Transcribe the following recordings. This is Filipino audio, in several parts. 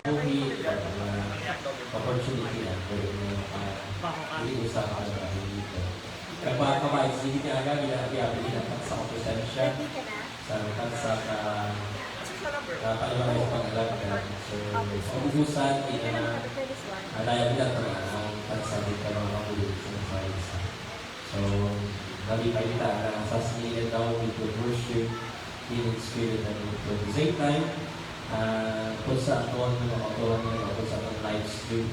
movie, opportunity lang. Pwede mo iusapan ka dito. Kapag sige niya agad, ginagabi ng sa presensya sa kansa ka paliwanag sa pag-alag. So, ubusan, dahil bilang ang kansa din ka mga makulit sa isa. So, nalipay kita na sasingin daw dito worship in spirit and at the same time, kung sa atuan mo, makatuan mo, kung sa atong live stream,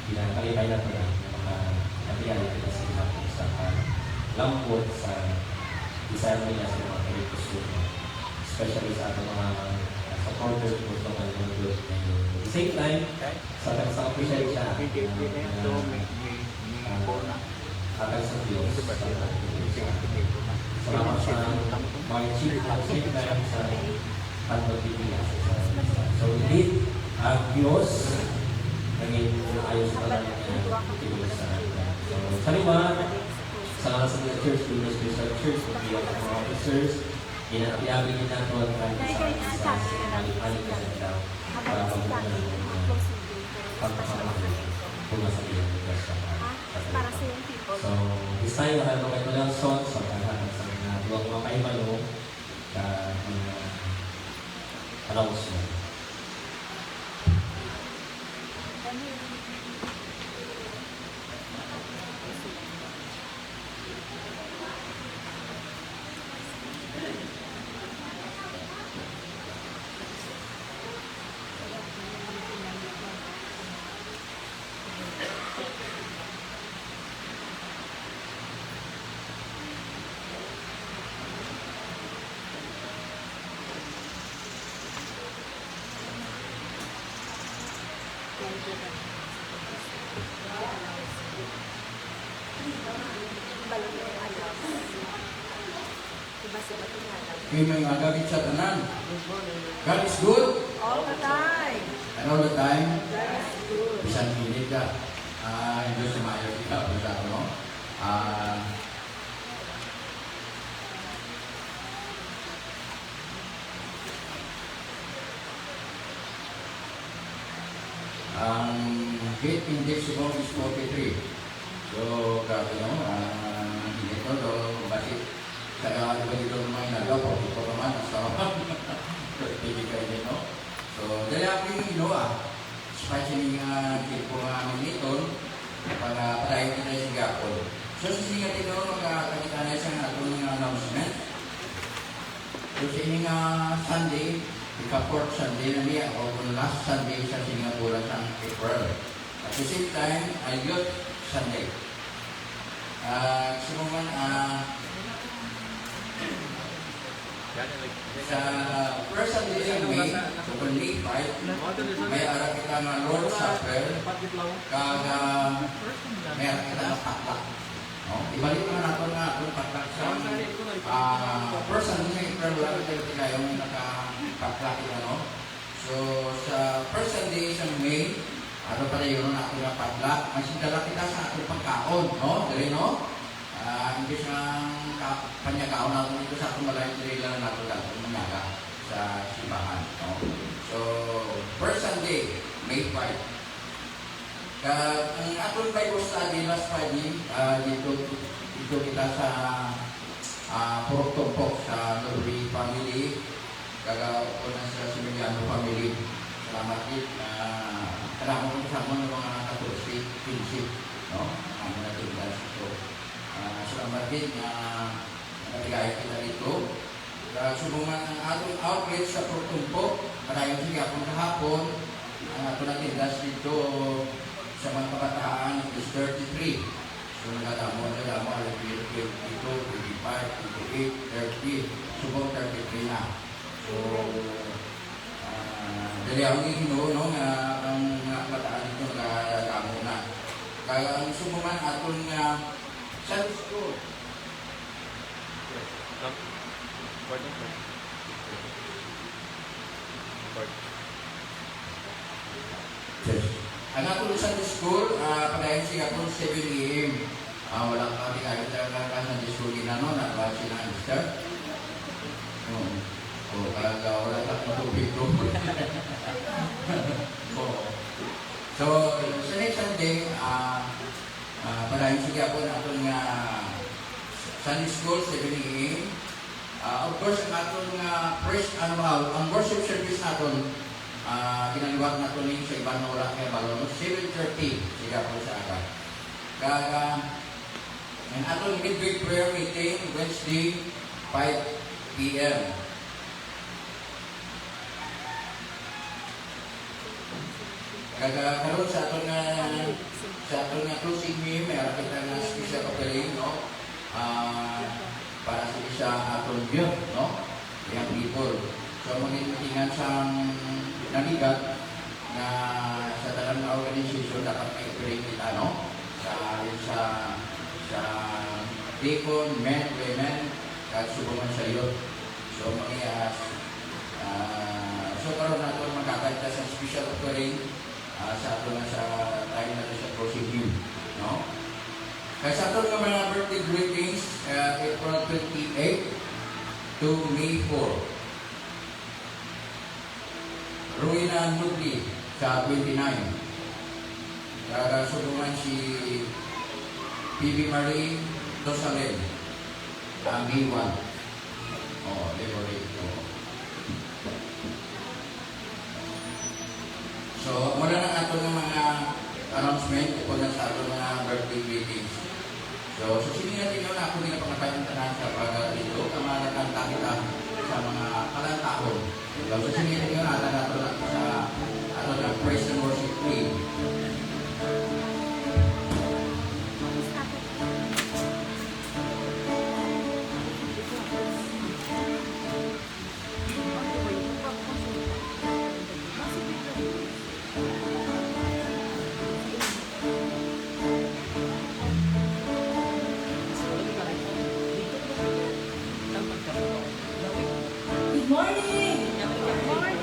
kalipay na ito na makakapiyali kita sa ilang kung sa lambot sa isa mo niya sa mga kalipos mo. Especially sa atong mga supporters mo sa mga lambot. At the same time, sa appreciate siya akan sa Diyos. Salamat sa mga chief at same time sa pagpapilihan. So indeed, ang Diyos naging ayos na lang niya sa atin. So sa lima, sa mga sa church, Lunas Christian Church, mga officers, inapiyabi din natin kahit sa alip-alip na nila para pagpunta ng pagpapalaki kung nasa iyan ng para sa yung people. So, this time, nakano kayo ng song sa kanahan sa mga duwag mga kaimalo sa mga announce mo. May agawin sa tanan. God is good. All the time. And all the time. God is good. Bisan pilit ka. Hindi sa mayo kita. Basta ano. Ang gate index mo is 43. So, grabe no. Hindi ko do. Bakit? Kaya iba dito naman nagawa po. Ito naman. Nasa bibigay din no. So, dali ako yung inoa. Spicy nga tipo nga miniton para padayon kita yung Singapore. So, sa Singapore no, magkakita na siya nga itong announcement. So, sa ining Sunday, ika-4th Sunday na niya o kung last Sunday sa Singapore sa April. At the same time, Youth Sunday. Sumuman, sa first Sunday sa May, so kung May 5, may araw kita nga Lord Supper, kaga may araw kita nga patlak. No? Ibalik naman nato nga itong patlak sa first Sunday sa April, wala kita kayong nakapatlak ito, no? So, sa first Sunday sa May, ano pala yun na ating patlak, magsidala kita sa ating pagkaon, no? Dali, no? Hindi siyang panyagaon natin dito sa ating malayang trailer na natin natin manyaga sa simbahan. No? So, first Sunday, May 5. Ang atong Bible study last Friday, dito kita sa Purok Tumpok sa Norway family, kagawa ko na sa Similiano family. Salamat din. Salamat ko sa mga katolik, kinship. No? Ang mga tinggal ito. Salamat din na nagigaya kita dito. Subuman ang atong outreach sa Purtumpo. Marayong sige akong kahapon. Ang ato natindas dito sa mga kabataan is 33. So nagdamo, alam dito, 25, 28, 30, subong 33 na. So, dali ako yung no, nga ang mga kabataan dito nagdamo na. Kaya ang subuman atong Sunday school. Ang atong Sunday school, padayon siya kung 7 a.m. Walang kami kahit lang Sunday school ginano, nagbawa siya ng Easter. Kaya wala takong tubig ko. birthday, padayon siya po na itong Sunday School, 7 a.m. Of course, ang atong first annual, ang worship service natin, ginaliwag natin rin sa ibang wala kaya balon, 7:30 siya po sa aga. Kaya, ang atong midweek prayer meeting, Wednesday, 5 p.m. Kaya karon sa atong closing meal, may ara kita nga special offering, no? Para sa isa atong yun, no? Yang people. So, maging sa nabigat na sa talang na organization dapat may offering kita, no? Sa deacon, men, women, at subukan sa iyo. So, so karon nato magkakanta sa special offering sa ato na sa tayo na sa closing meal, no? Kaya sa ato nga mga birthday greetings, April 28 to May 4. Ruina Nubli sa 29. Subukan si PB Marie Dosalem, May 1. Decorate. So, mula na ato ng mga announcement kung na sa ato mga birthday greetings. So, sino natin yun ako nila pangapayang tanan sa pag-dito, kamalakanta kita sa mga kalantahon. So, sino natin yun natin nato sa ato na praise and worship team. Good morning! Good morning!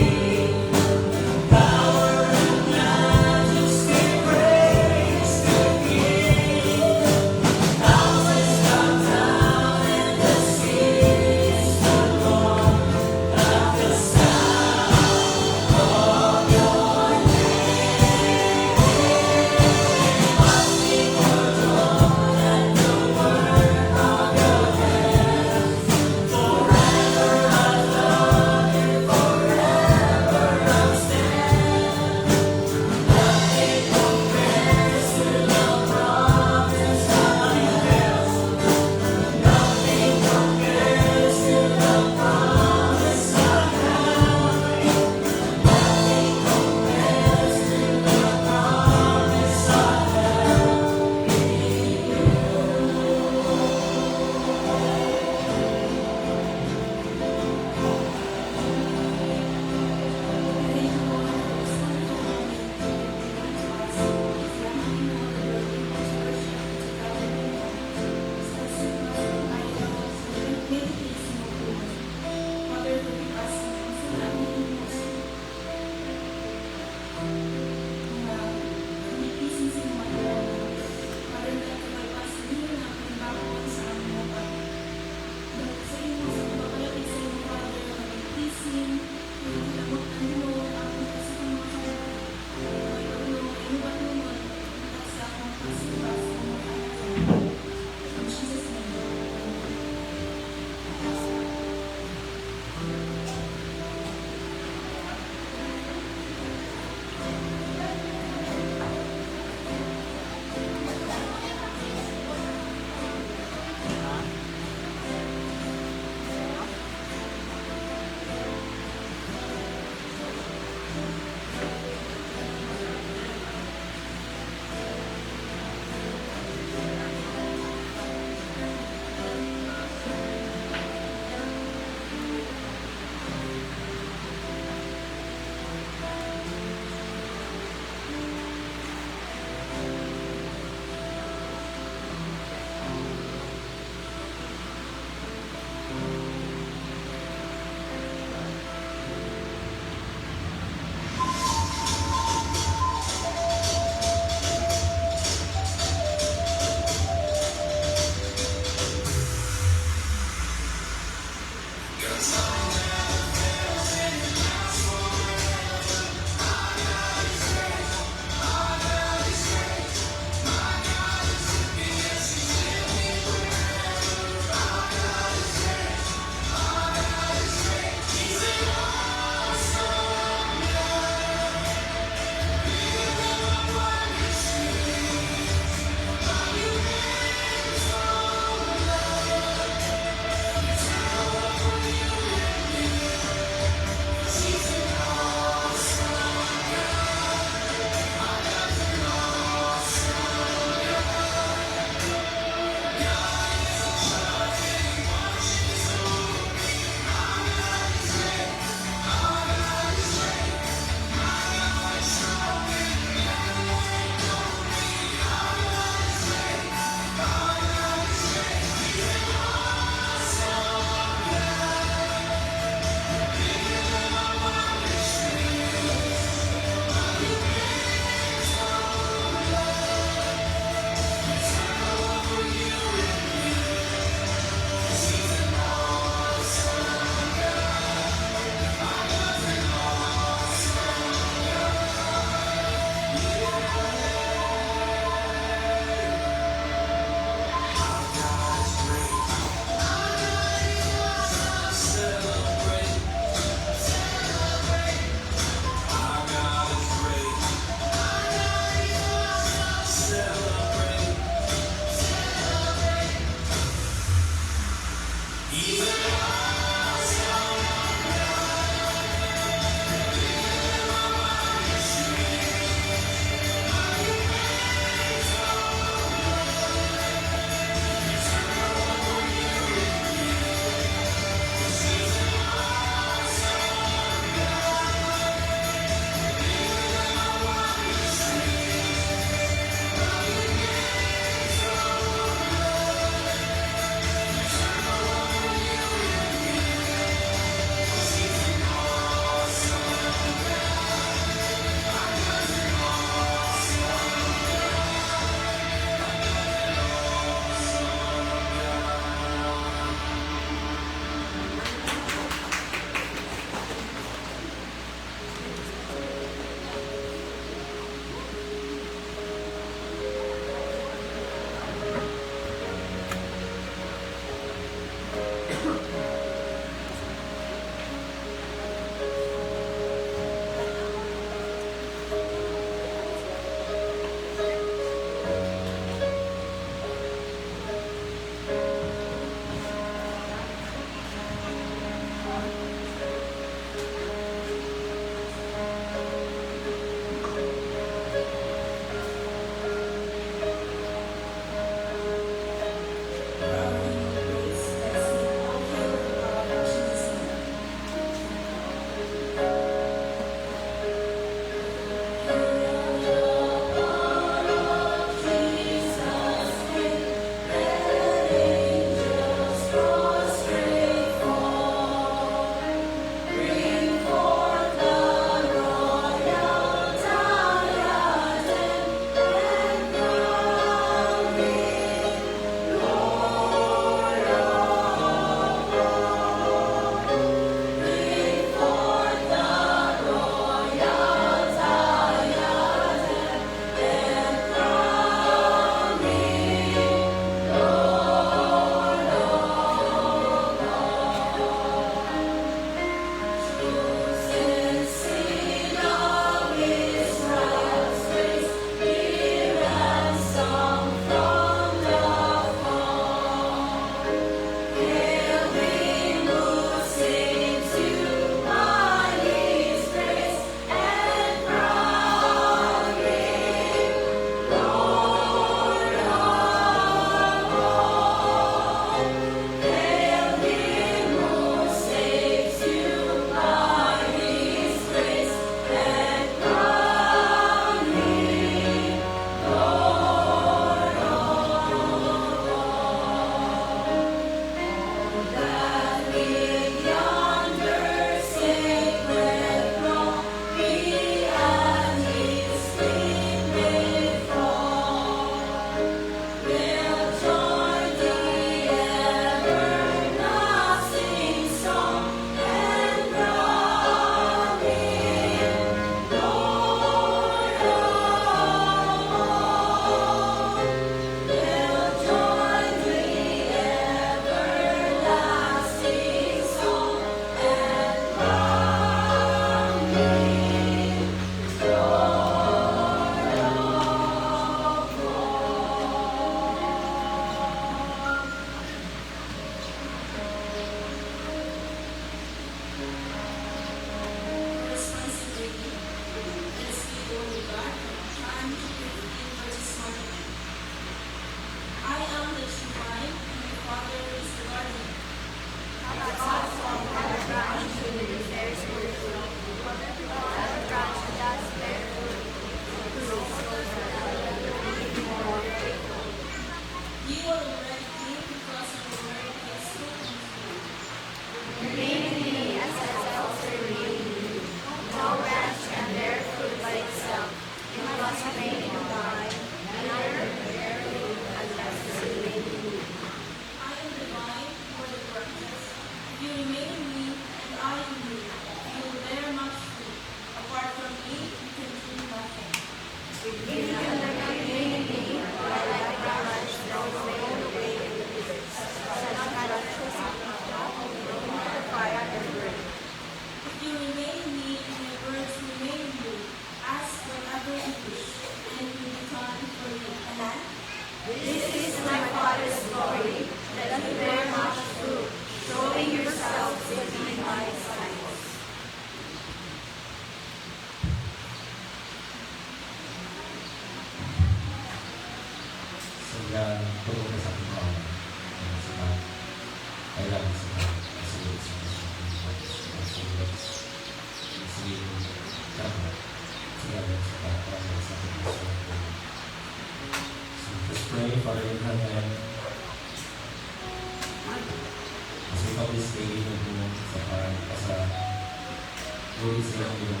Muli sa mga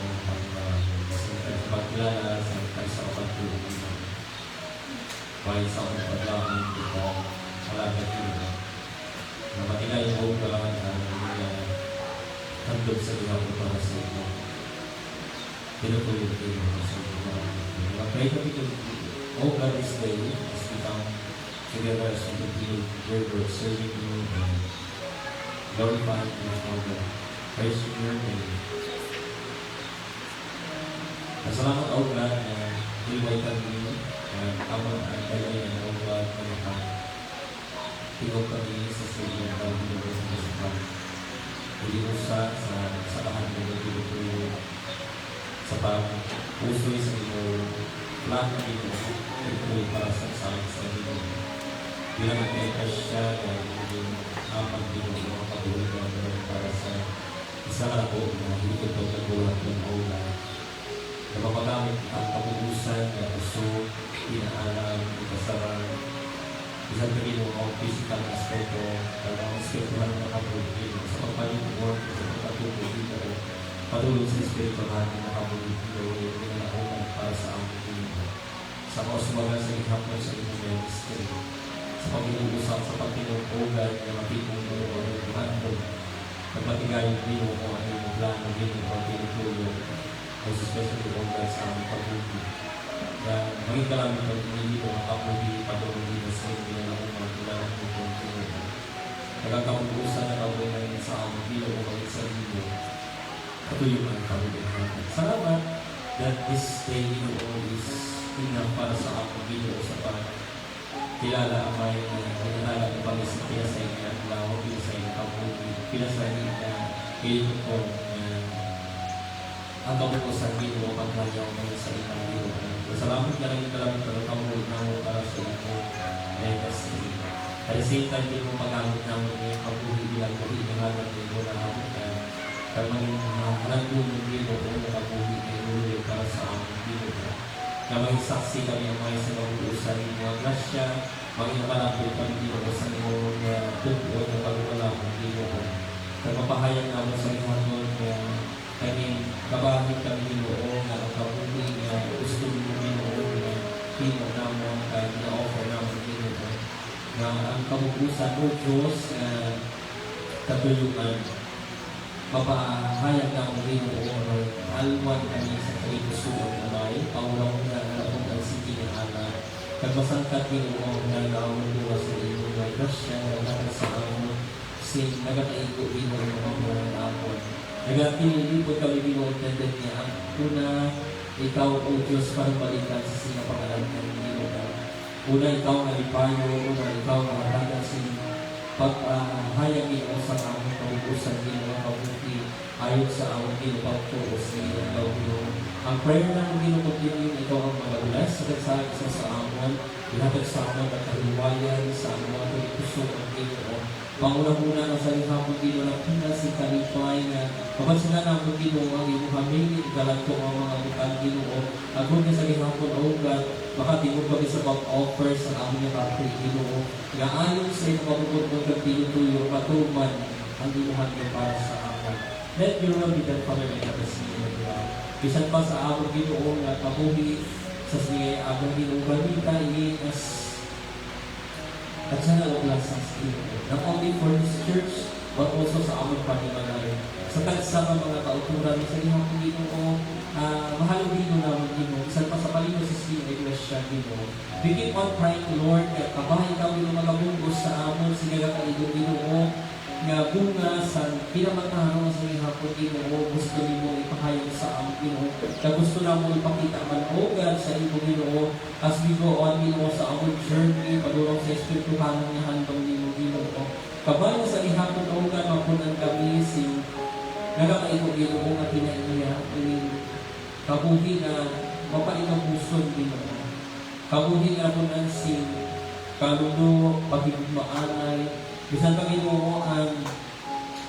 pagkilala sa kapagtulong. Bahay sa akong paglaman kita alagat nila. Na matinay mo ka ang handog sa ilang ko para sa ito. Pinutuloy ko yung sa mga. Pray ka pito, oh God, this day, as we come together as we continue your work, serving you and glorifying you, Father. Praise your name. Salamat, oh God, na hilway kami, tama ang kaya na oh God, na tingog kami sa sila ng Panginoon sa Panginoon. Hindi mo sa lahat ng mga sa pag-pusoy sa iyo, lahat ng ito, ito para sa amin sa iyo. Bilang nag-ekas siya na yung apat din mo pag-uwi para sa isa na po na hindi ito nag-ulat ng aula. Na mapagamit ang kapubusan na puso, inaalam, ipasarang, isang kagino ang physical aspekto, ang spiritual na kapulugin, sa pagpalingkod, sa pagpatuloy dito, patulog sa spiritual na nakapulugin, yung pinanaunan para sa aming dito. Sa kausubagan sa ihapon sa inyong ministry, sa pag-iusap sa pagtinuugan na mapitong mo o yung handog, nagmatigayon din mo kung ano yung plano din yung pagtinutulog, most especially all guys sa aming pag-uwi. Na maging kalamit ang inilito ang kapuhi, patulong din sa inyo na umang kailangan mo kung tinutulog. Nagkakaputusan na kawin na sa aming bilo o maging sa inyo, patuloy ang kawin natin. Salamat that this day is enough para sa aming bilo sa pagkilala ang may pinalala ng pag-isipya sa inyo at lawa pila sa inyo kapuhi, pila sa inyo na ilo ko ang kaputusan bilo o paglayaw ng sa inyong bilo. Salamat na rin kalamit para kamulit na mo para sa inyo legacy. At the same time, din mo magamit namin yung kapuhi bilang kapuhi ng halang din mo na namin kaya maging nagtulong din mo o kapuhi ng ulo para sa aming bilo na maging saksi kami ang mga sa nauusan ng mga grasya, maging nakalapit kami din mo sa inyong tutuon ng pagwala ng bilo ko. Nagpapahayag namin sa inyong doon kaming kabahit kami din mo na ang kapuhi na gusto mo din mo na pino namin kahit na-offer namin din mo na ang kapupusan o Diyos na katulungan mapahayag na ang rin mo o alwan kami sa kaitusuan na may paulang na napong ang sige ng anak kagmasangkat din mo na naawang luwa sa iyo na grasya na nakasaan sin nagkataigo din mo ng mga naamon nagpinilipod kami din mo intended niya ang una ikaw o Diyos para balikan sa sinapangalan ng iyo na una ikaw na lipayo una ikaw na hatagan sin paghayag mo sa aming kaubusan din mga kabuti ayon sa aming pinupagpuro sa iyo daw ang prayer ng ginukutinin ikaw ang mga bless sa kagsagisa sa amon ihatag sa amon at kahiwayan sa amon mga pinipusong ang iyo Panguna-una na sa lihapon dito na pinasikalipay na kapansinan ang Ginoo ang iyong hamili, galat ko ang mga bukal Ginoo. Agod na sa lihapon o God, makatingog kami sa pag-offer sa aming kapri Ginoo. Gaayon sa iyong pagkukot ng kagtinutuyo, patuman ang inuhan niyo para sa amin. Let your will be done, Father, in the name of bisan pa sa aming Ginoo na kabuhi sa siya aming Ginoo balita as at sana ulas sa Ginoo. Not only for this church, but also sa aming panimalay. Sa tagsa ng mga kauturan sa iyong Ginoo, mahal Ginoo namin Ginoo. Isan pa sa palino sa siyong iglesia Ginoo. We keep on praying, Lord, at kabahay ikaw Ginoo magabunggos sa amon, sige ka kaligong Ginoo, nga bunga sa pinamatahan sa iyong hapon Ginoo, gusto Ginoo ipahayag sa amon Ginoo, na gusto na mo ipakita man, O God, sa iyong Ginoo, as we go on Ginoo sa amon journey, padulong sa espirituhan ng handong Ginoo. Kabayan sa ihapon o nga mapunan kami si nagkakaitong Ginoo nga pinaiya kabuhi na mapaitang puson Ginoo. Kabuhi nga punan si kaluno, pagigmaanay, bisan pa Ginoo ang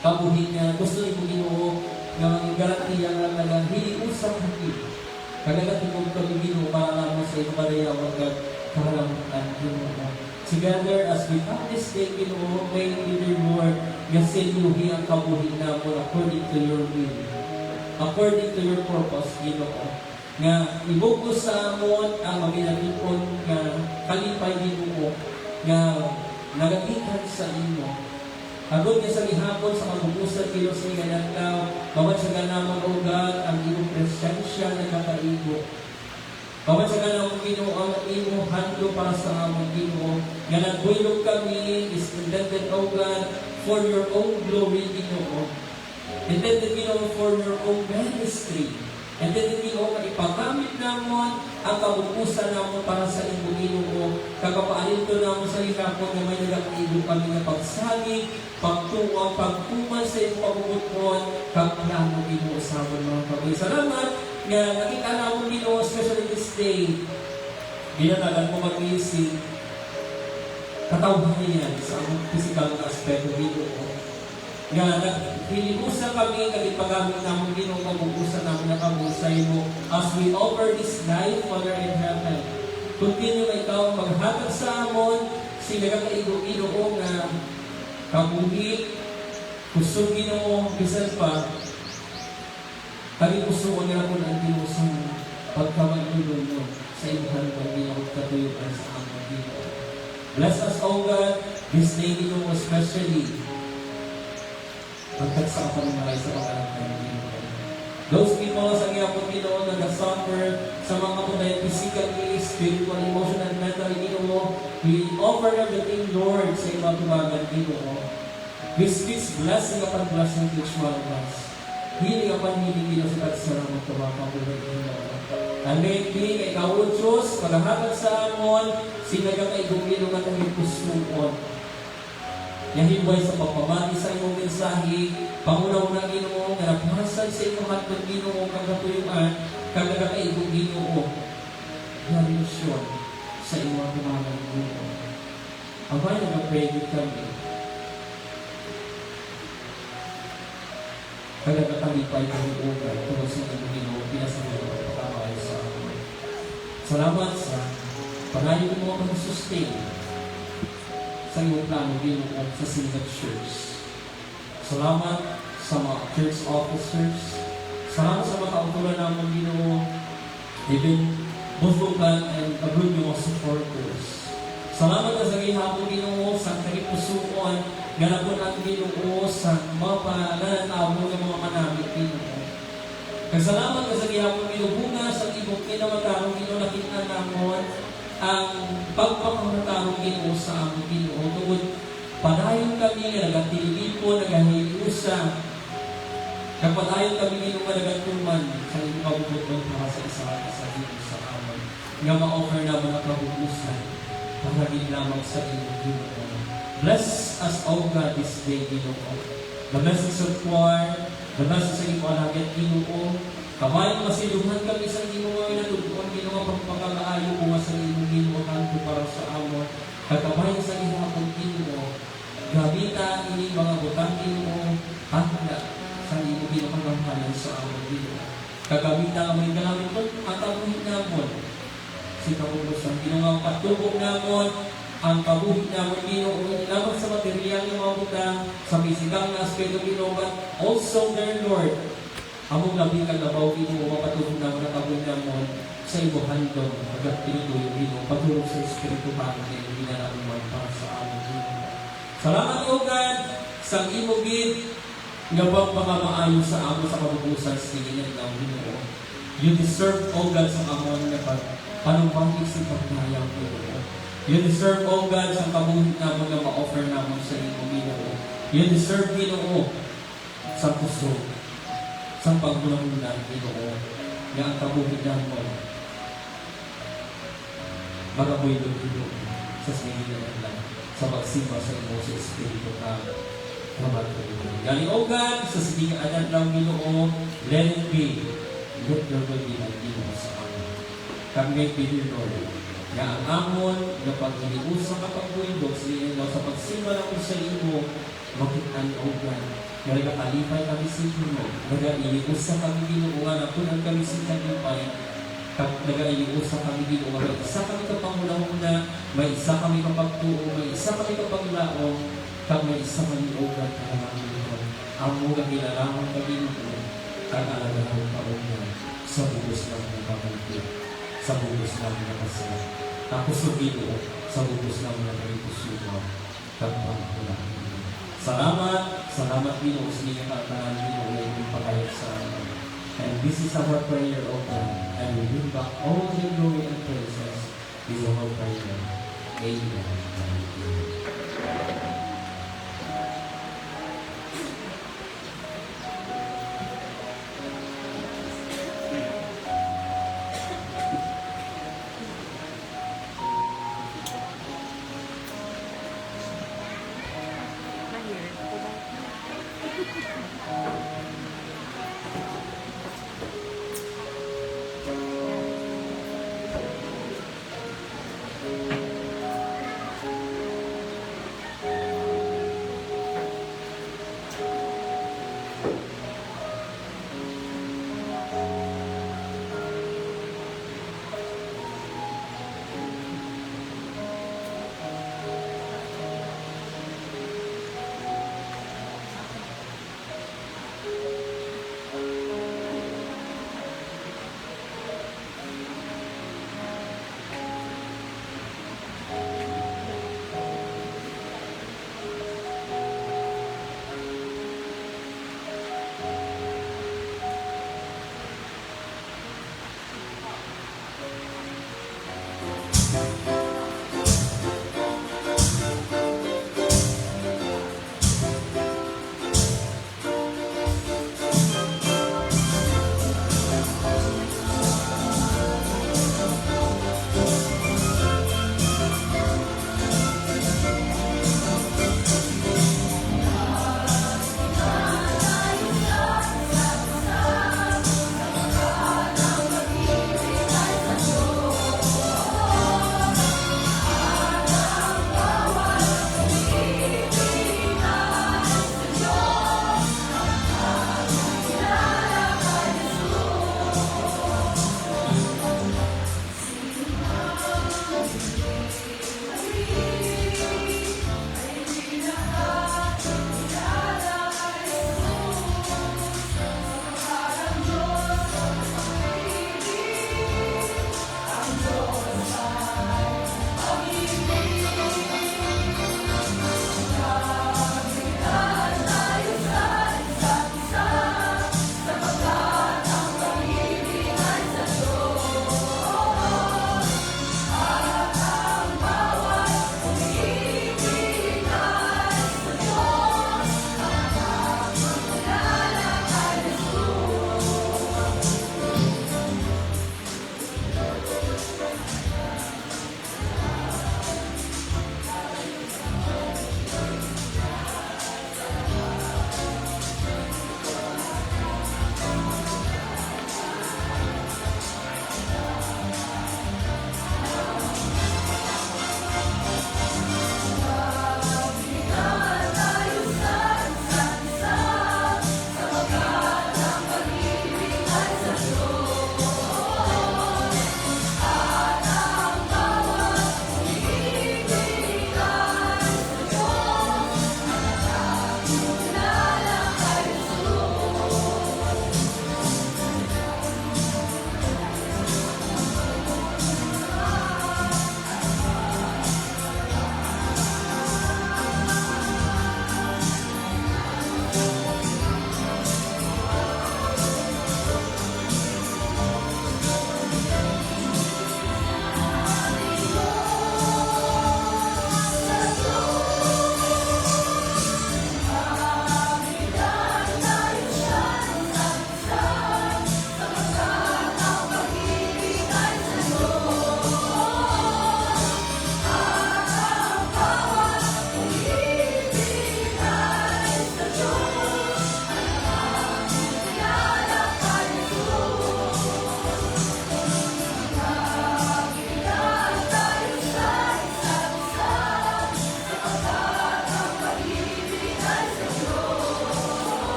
kabuhi nga gusto ni Ginoo nga maging garantiya nga talagang hindi usang hakit. Kagagatingog kami Ginoo para lamang sa ito padayawan ka kahalamutan Ginoo. Together as we come this day, Ginoo, may dear Lord, gasiluhi ang kabuhi na mo according to your will. according to your purpose, Ginoo. Nga ibugos sa amon ang maginapon nga kalipay Ginoo nga nagagikan sa imo. Agod nga sa gihapon sa kabubusan kilo sa iganadlaw, bawat sa ganamang ugat ang imong presensya nagakaigo. Bawat sa ganamang Ginoo ang imong handlo para sa among Ginoo. Nga nagbuylog kami is intended, O God, for your own glory, Ginoo. Intended, Ginoo, for your own ministry. Intended, Ginoo, ipagamit namon ang kabubusan namon para sa imong Ginoo. Kagapaalin ko namon sa gihapon nga may nagakaigo kami nga pagsalig, pagtuwang, pagkuman sa iyong pagbubuton, kagplano Ginoo sa amon mga kabuhi. Salamat nga nakita namon Ginoo, especially this day. Ginatagan mo mag-iisip, katawhan niyan sa among physical na aspeto Ginoo. Nga hinibusan kami, kagipagamit namin Ginoo, kabubusan namin na kabusay mo as we offer this life, Father in heaven. Continue na ikaw maghatag sa amon, sinagang kaigo-Ginoo nga kabuhi, gusto Ginoo, bisan pa, kami gusto ko nga po ng Ginoo sa pagkamalulong mo sa ibuhan mo Ginoo, katuyuan sa amon Ginoo. Bless us, O God, this day Ginoo, especially pagkat sa ako ng maray sa pangalan ng Ginoo. Those people sa gihapon Ginoo na nag-suffer sa mga kapunay physically, spiritual, emotional, and mental Ginoo, we offer everything, Lord, sa ibang tumagan Ginoo. We speak blessing upon blessing to each one of us. Hiling upon hiling Ginoo sa pagsalamat ng mga kapunay Ginoo. And may it be kay Kaon Diyos, paghahatag sa amon, sinagang kay Ginoo nga itong ipusuon. Yahibay sa pagpamati sa imong mensahe, pangunaw na Ginoo, nga napahasan sa imong hatod Ginoo, kagatuyuan, kagagakaibong Ginoo, relasyon sa imong tumagan Ginoo. Abay, nag-pray with kami. Kagagakalipay ng ugat, tungkol sa imong Ginoo, pinasagot at pagkakay sa amin. Salamat sa panayon mo ang sustain sa iyong plano Ginoo sa Singat Church. Salamat sa mga church officers. Salamat sa mga kautulan namin Ginoo, even Busukan and abroad yung mga supporters. Salamat na sa gihapon Ginoo sa kagipusuon, ganapon ang Ginoo sa mga pananatawag ng mga manamit Ginoo. Salamat na sa gihapon Ginoo, bunga sa ibong kinamatawag Ginoo, nakita namon ang pagpapakamatawag Ginoo sa aming Ginoo. Tungod, padayon kami nga nagatililipo, nagahiusa. Kapadayon kami Ginoo nga nagatuman sa iyong kabubuton para sa isa Ginoo sa amin. Nga ma-offer naman ang kabubusan para din lamang sa iyong Ginoo. Bless us, O God, this day Ginoo. The message of choir, the message sa iyong alagad Ginoo. Kamay masiluhan kami sa Ginoo na tubuan Ginoo pagpapakaayo mo sa iyong Ginoo kanto para sa amon. Kakamay sa ihapon Ginoo. Gabita ini mga butang Ginoo handa sa iyong Ginoo pagpapakalan sa amon Ginoo. Kagamita kami gamit ko at tabuhin namon. Si kabubusan Ginoo ang patubog namon. Ang kabuhin namon Ginoo lamang sa material ng mga butang sa pisikal na aspeto Ginoo, but also their Lord. Among labi ka nabaw Ginoo, mapatulong naman ang kabuhin namon sa iyong handog, agad tinutuloy Ginoo, pagtulong sa Espiritu Santo na iyong ginaraman para sa aming Ginoo. Salamat O God sa iyong gid nga pagpapamaayo sa amon sa kabubusan sa tingin ng Ginoo. You deserve O God sa amon na panumpangin sa pagkayang Ginoo. You deserve O God sa kabuhin namon na ma-offer namon sa iyong Ginoo. You deserve Ginoo sa puso, sa pagbulang-bulan Ginoo, nga ang kabuhin namon magabuylog Ginoo sa sinigil lang sa pagsimba sa imo sa Espiritu na kamatuloy. Galing O God sa sinigil lang Ginoo, let it be, let your will be ang Ginoo sa amin. Kami may Lord, nga ang amon na pag-iniusang kapag-buildog sa inyo sa pagsimba namin sa imo, makitaan O God, nga nagakalipay kami sa inyo, nag-iniusang kami Ginoo, nga napunan kami sa kalipay, nag-iniusang kami Ginoo, may isa kami kapanguna-una, may isa kami kapagtuo, may isa kami kapaglaong, kag may isa kami O God, kalamang Ginoo. Amo nga kilalaman ka Ginoo, Kakalagahan taon niya sa bugos ng mga kapatid, sa bugos ng mga kasya. Tapos sugino sa bugos ng mga kaipusuno. Kapagpula. Salamat Pino sa inyong katangan Pino na inyong pakayag sa amin. And this is our prayer, O God. And we bring back all the glory and praises. This is our prayer. Amen.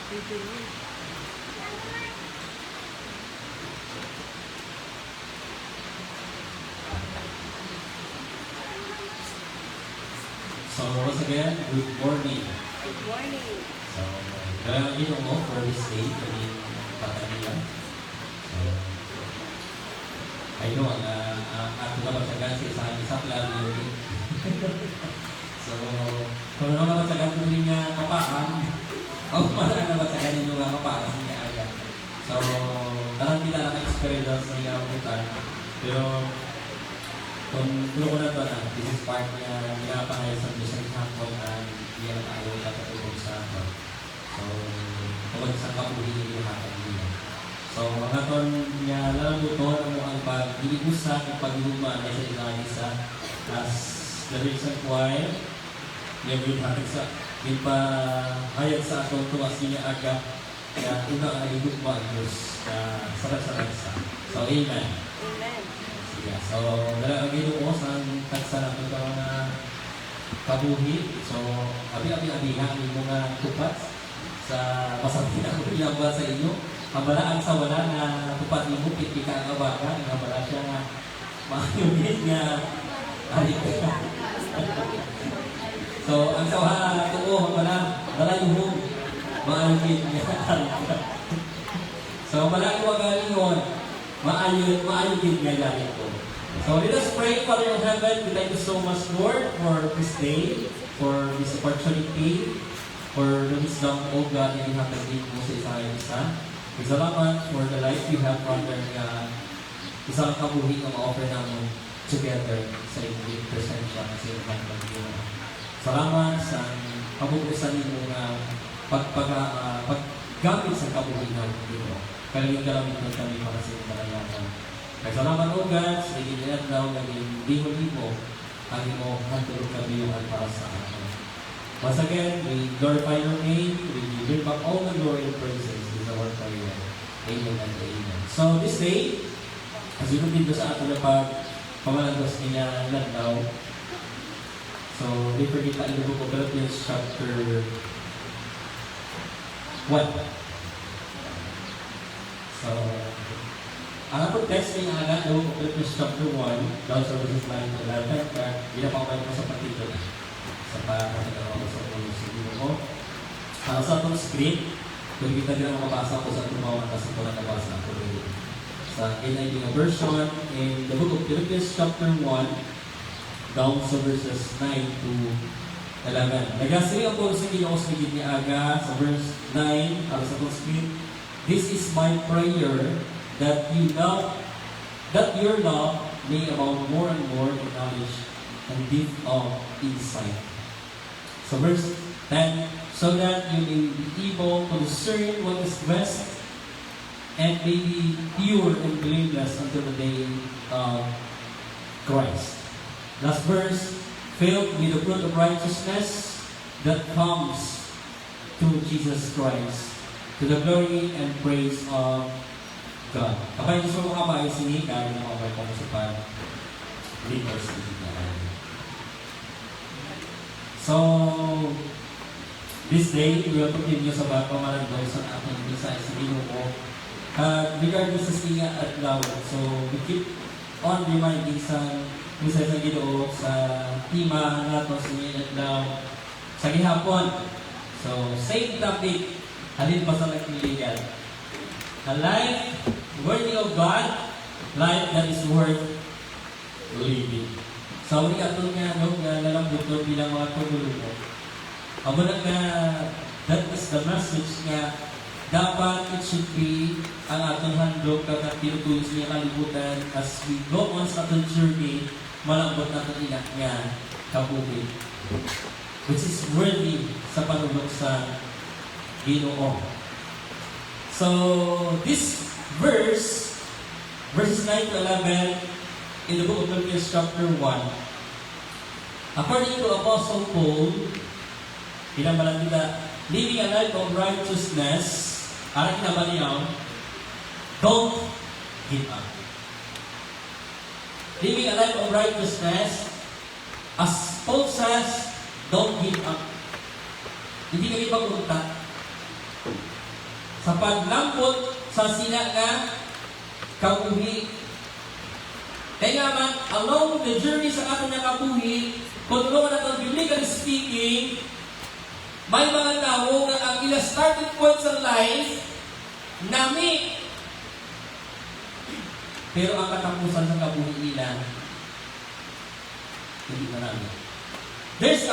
So, once again, good morning. Good morning. So, kailangan yun mo for this day, kaming patanila. So, I know, ako na magsagan sa isang isang lalo yun. So, kung ano na magsagan ko rin nga kapaan, o wala na magsagan ninyo nga kapaan sa niya agad. So, parang hindi na naka-experience sa niya abutan. Pero, kung ko na ito na, this is part niya, pinapangayos sa Diyos ang hapon at hindi na tayo tatutulog sa ako. So, kung isang kapuhin yung hapon niya. So, mga ton niya, alam mo ito, ano ang pag-iusa at pag-iuma na sa isang isa as the reason why yung hapon sa hayag sa atong tuwas niya aga kaya una ang iugma ang Diyos sa So, amen. Amen. Sige. So, dala ang Ginoo sa tagsa na ito na kabuhi. So, abi-abi-abihan yung mga tupat sa masabi na kung ilang sa inyo. Kabalaan sa wala na tupat ni Bukit Ikakabaga. Kabala siya na maayunit nga alika. So, ang sawa ito wala dalayuhong maayunit nga alika. So, malaki wag galingon. Maayunit nga galing ko. So, let us pray, Father in heaven. We thank you so much, Lord, for this day, for this opportunity, for the wisdom, O God, that you have given mo sa isa. Salamat for the life you have, Father, na isang kabuhi ang ma-offer namin together sa inyong presensya sa inyong pagkakas. Salamat sa kabukusan ninyo na paggamit sa kabuhi namin dito. Kaya gamitin kami para sa inyong malayaman. Kaya salamat, O God, sa inyong daw naging libo-libo ang imo hantulog kabiyuhan para sa amin. Once again, we glorify your name, we bring back all the glory and praises is our prayer. Amen and amen. So this day, as we continue sa ato na pamalandos niya landaw, so we forget in the book of Philippians chapter 1. So, ang atong text niya agad, the book of Philippians chapter 1, down sa verses 9 to 11, kaya ginapakawin ko sa partido sa pagkakatawa ko sa ulo sa dito ko. Sa atong screen, kung kita din ang mabasa ko sa atong mga kasi ko na nabasa ako rin. Sa NIV version, in the book of Philippians chapter 1, down sa verses 9 to 11. Nagasiri ako sa inyo sa gigit ni Aga sa verse 9, para sa atong screen. This is my prayer that your love may abound more and more in knowledge and depth of insight. So verse 10, so that you may be able to discern what is best and may be pure and blameless until the day of Christ. Last verse, filled with the fruit of righteousness that comes to Jesus Christ, to the glory and praise of God. Kapag gusto mo kabayo sinika, yun ang mga ko sa pag-leaders So, this day, we will continue sa pamalandoy sa ating bisa sa Ginoo. Regarding sa singa at lawag. So, we keep on reminding sa bisa sa Ginoo sa tima nato sa singa at lawag sa gihapon. So, same topic, halin pa sa nagpiligan. A life worthy of God, life that is worth living. So, hindi ato nga, nalambot ko bilang mga pagulubo. Amo na nga, that is the message nga, dapat it should be ang atong handog kapag tinutulis niya kalibutan as we go on sa atong journey, malambot na itong inak nga kabuhi. Which is worthy sa panulog sa Ginoo. So, this verses 9 to 11, in the book of Philippians chapter 1, according to Apostle Paul, pinamalan nila, living a life of righteousness, arang kinabaliyaw, don't give up. Living a life of righteousness, as Paul says, don't give up. Hindi kami pag-unta. sa paglambot sa sila nga kabuhi. Kaya man, along the journey sa ato nga kabuhi, kung tulungan natin biblically speaking, may mga tao na ang ila starting point sa life, nami. Pero ang katapusan sa kabuhi nila, hindi marami. There's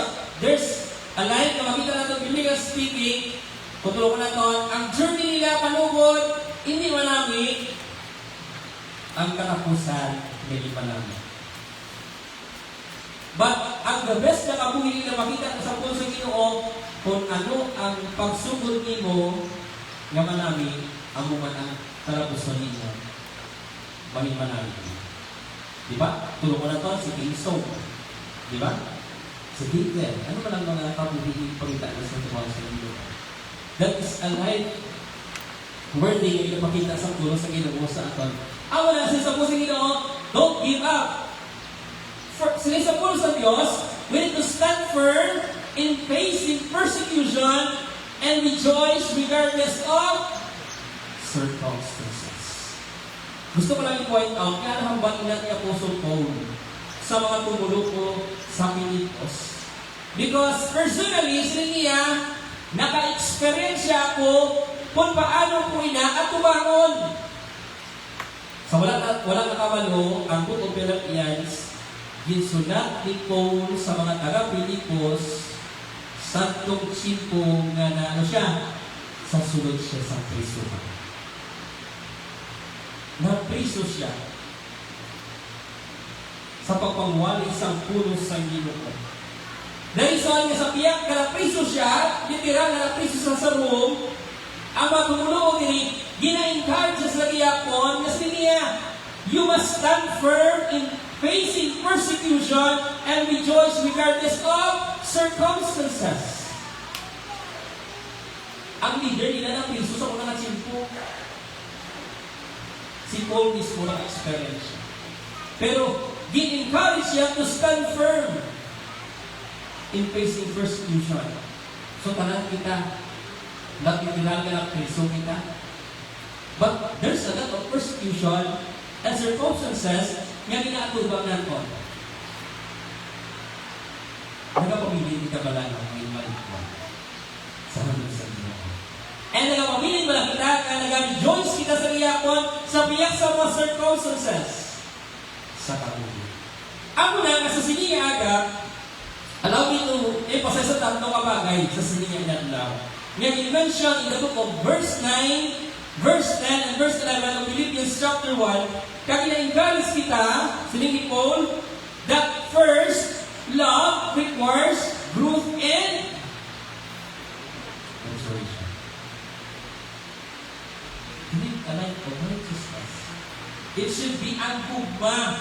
a line na makita natin biblically speaking, kung tulungan natin, ang journey nila panugod, hindi marami. Ang katapusan, hindi marami. But ang the best na kabuhi nila makita sa puso ng Ginoo, kung ano ang pagsugod nimo nga manami, ang mga ang katapusan ninyo, maging manami. Diba? Tulungan na to si King Saul. Diba? Si Hitler. Ano man ang mga kabuhi pagkita na sa tumawag sa Ginoo? That is a life worthy na ipakita sa puso sa Ginoo sa aton. Awa na sa puso ng Ginoo, don't give up. Sila sa puso sa Diyos, we need to stand firm in facing persecution and rejoice regardless of circumstances. Gusto ko lang i-point out, kaya nahambal niya ni Apostle Paul sa mga tumuluko sa Pilipos. Because personally, sila niya, naka-experience ako kung paano ko inaatubangon. Sa walang nakabalo, ang Book of Philippians, ginsulat ni Paul sa mga taga-Pilipos, santong simpo nga na siya, sa sulod siya sa prisuhan. Na-priso siya sa pagpangwali sa puno sa Ginoo. Dahil sa nga sa piyak, na-priso siya, literal na na-priso sa room, ang mga tumulo ni gina-encourage sa giyapon, kasi niya, you must stand firm in facing persecution and rejoice regardless of circumstances. Ang leader nila ng Kristo sa unang natsimpo, si Paul mismo ng experience. Pero, gi-encourage siya to stand firm in facing persecution. So, tanan kita, nakikilang ka ng Kristo kita. But, there's a lot of persecution and circumstances nga ginatubang natin. Nagapamilin ka ba lang ang may malik mo sa hanggang sa Ginoo? And nagapamilin ba lang kita kaya nag-rejoice kita sa iyakon sa biyak sa mga circumstances sa kabuhi. Ako na nga sa sininga aga, allow me to emphasize sa tatlong kabagay sa sininga inadlaw. Nga i-mention in the book of verse 9, verse 10, and verse 11 of Philippians chapter 1, kaya ina-encourage kita, siningi Paul, that first, love requires growth and maturation. Live a life of righteousness. It should be ang hugma.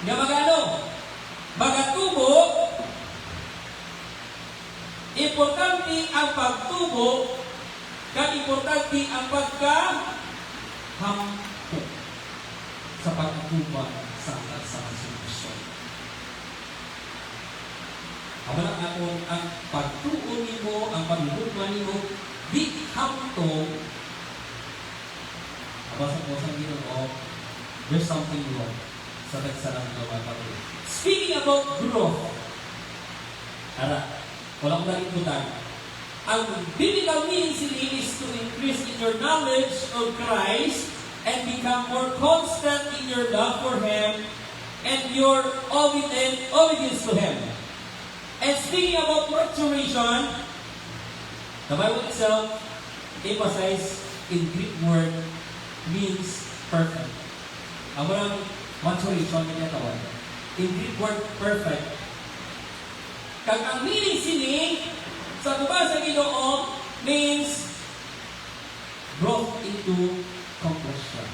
Nga magano? Magatubo, importante ang pagtubo, kaya importante ang pagkahampo sa pagkukuha sa sitwasyon. Awalang ako ang pagtuon nimo, ang paghuhugma nimo, di hamtong. Abasa ko sa Ginoo, there's something wrong sa tagsarang gawa patuloy. Speaking about growth, wala ko lang ikutan. Ang biblical meaning is to increase in your knowledge of Christ and become more constant in your love for Him and your obedience to Him. And speaking about maturation, the Bible itself emphasizes in Greek word means perfect. Ang walang maturation na tawag. In Greek word perfect. Kag ang meaning sini sa tubasa Ginoo means growth into completion.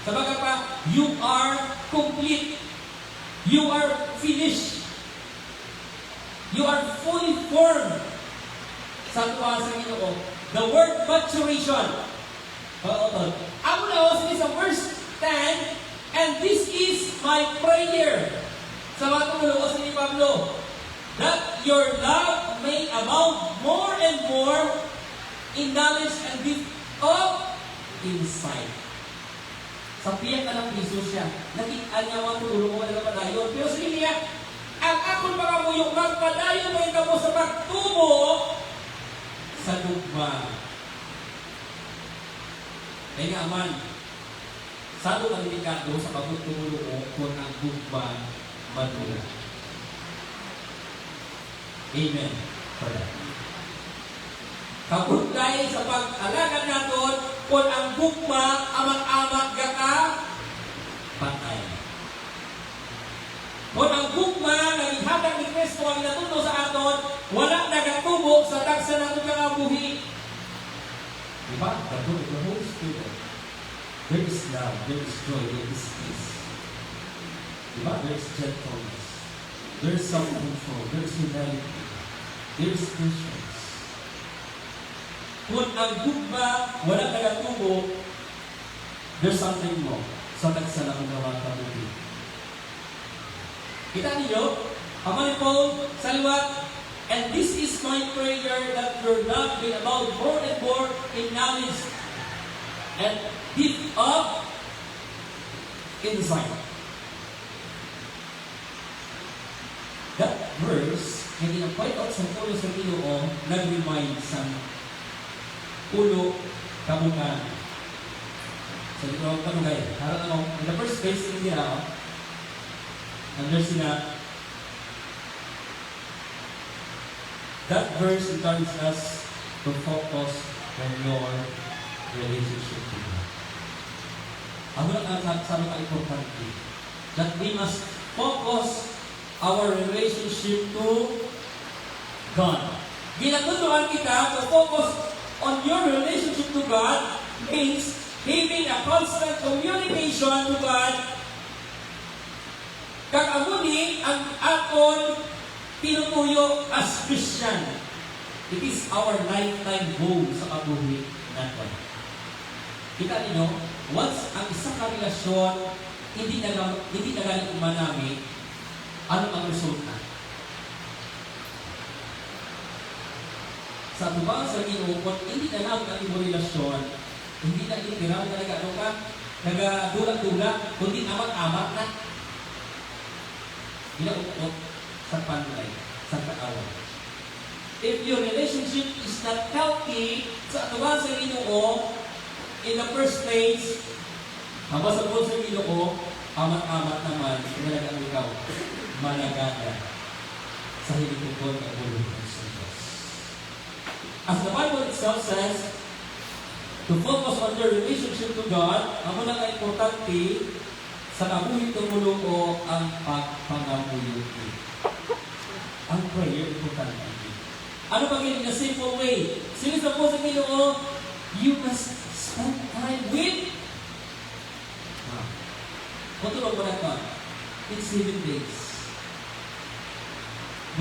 Sabaga pa, you are complete. You are finished. You are fully formed. Sa tubasa Ginoo. The word maturation. Ako na sa verse 10, and this is my prayer. Sa mga tumulong ni Pablo, that your love may abound more and more in knowledge and gift of insight. Sa piyak na ng piso siya, nakita niya mga tulong mo na padayon. Pero sige niya, ang akong mga muyong magpadayon mo ikaw mo sa pagtubo sa dugma. Kaya nga man, sado ang delikado sa pagtutulo kung ang dugma madula. Amen. Kabutay sa pag-alagan natin kung ang dugma amat-amat gaka patay. Kung ang dugma na ihatag ni Kristo ang natuto sa aton, wala nagatubo sa tagsa natin kangabuhi. Diba? The Holy Spirit. There is love, there is joy, there is peace. Diba? There is gentleness. There is self-control. There is humility. There is patience. Kung ang dugma wala nagatubo, there's something wrong sa tagsa natin kangabuhi. Kita ninyo, Ama ni Paul sa liwat, and this is my prayer that your love will abound more and more in knowledge and gift of insight. That verse, hindi na point out sa ulo sa Ginoo, nag-remind sa ulo kamukan. So, ito ang kanugay. Harap ano, in the first place, hindi na under sila, that verse encourages us to focus on your relationship with God. Ang sabi ka importante, that we must focus our relationship to God. Ginatutuan kita to focus on your relationship to God means having a constant communication to God. Kag-amuni ang aton tinutuyo as Christian. It is our lifetime goal sa kabuhi natin. Kita ninyo, once ang isang relasyon hindi na galing umanami, ano ang resulta? Sa tubang sa Ginoo, kung hindi na lang ang iyong relasyon, hindi na itiraw talaga ano ka, nagadulag-dulag, kundi amat-amat na. Inaukot sa panlay, sa kaaway. If your relationship is not healthy, sa tubang sa Ginoo, in the first place, habang sa tubang sa Ginoo, amat-amat naman, talagang ikaw, malagada sa hilikupon ng ulo ng Diyos. As the Bible itself says, to focus on your relationship to God, ang muna nga importante, sa kabuhi tumulo ko ang pagpangabuhi. Ang prayer, importante. Ano ba in a simple way? Sino sa po sa Ginoo, you must spend time with Matulog mo na ito. It's 7 days.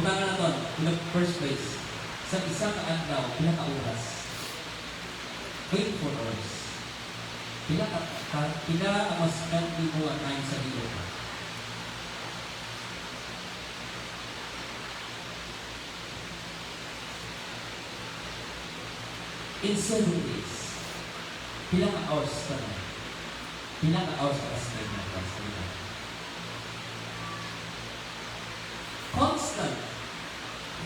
Bukangan na ito, in the first place, sa isang kaandaw, pinaka-oras. 24 hours. Pinaka-mas-spend mo ang time sa Ginoo. In 7 days, pinaka-hours ka na. Pinaka-hours ka na spend na sa Ginoo. Constant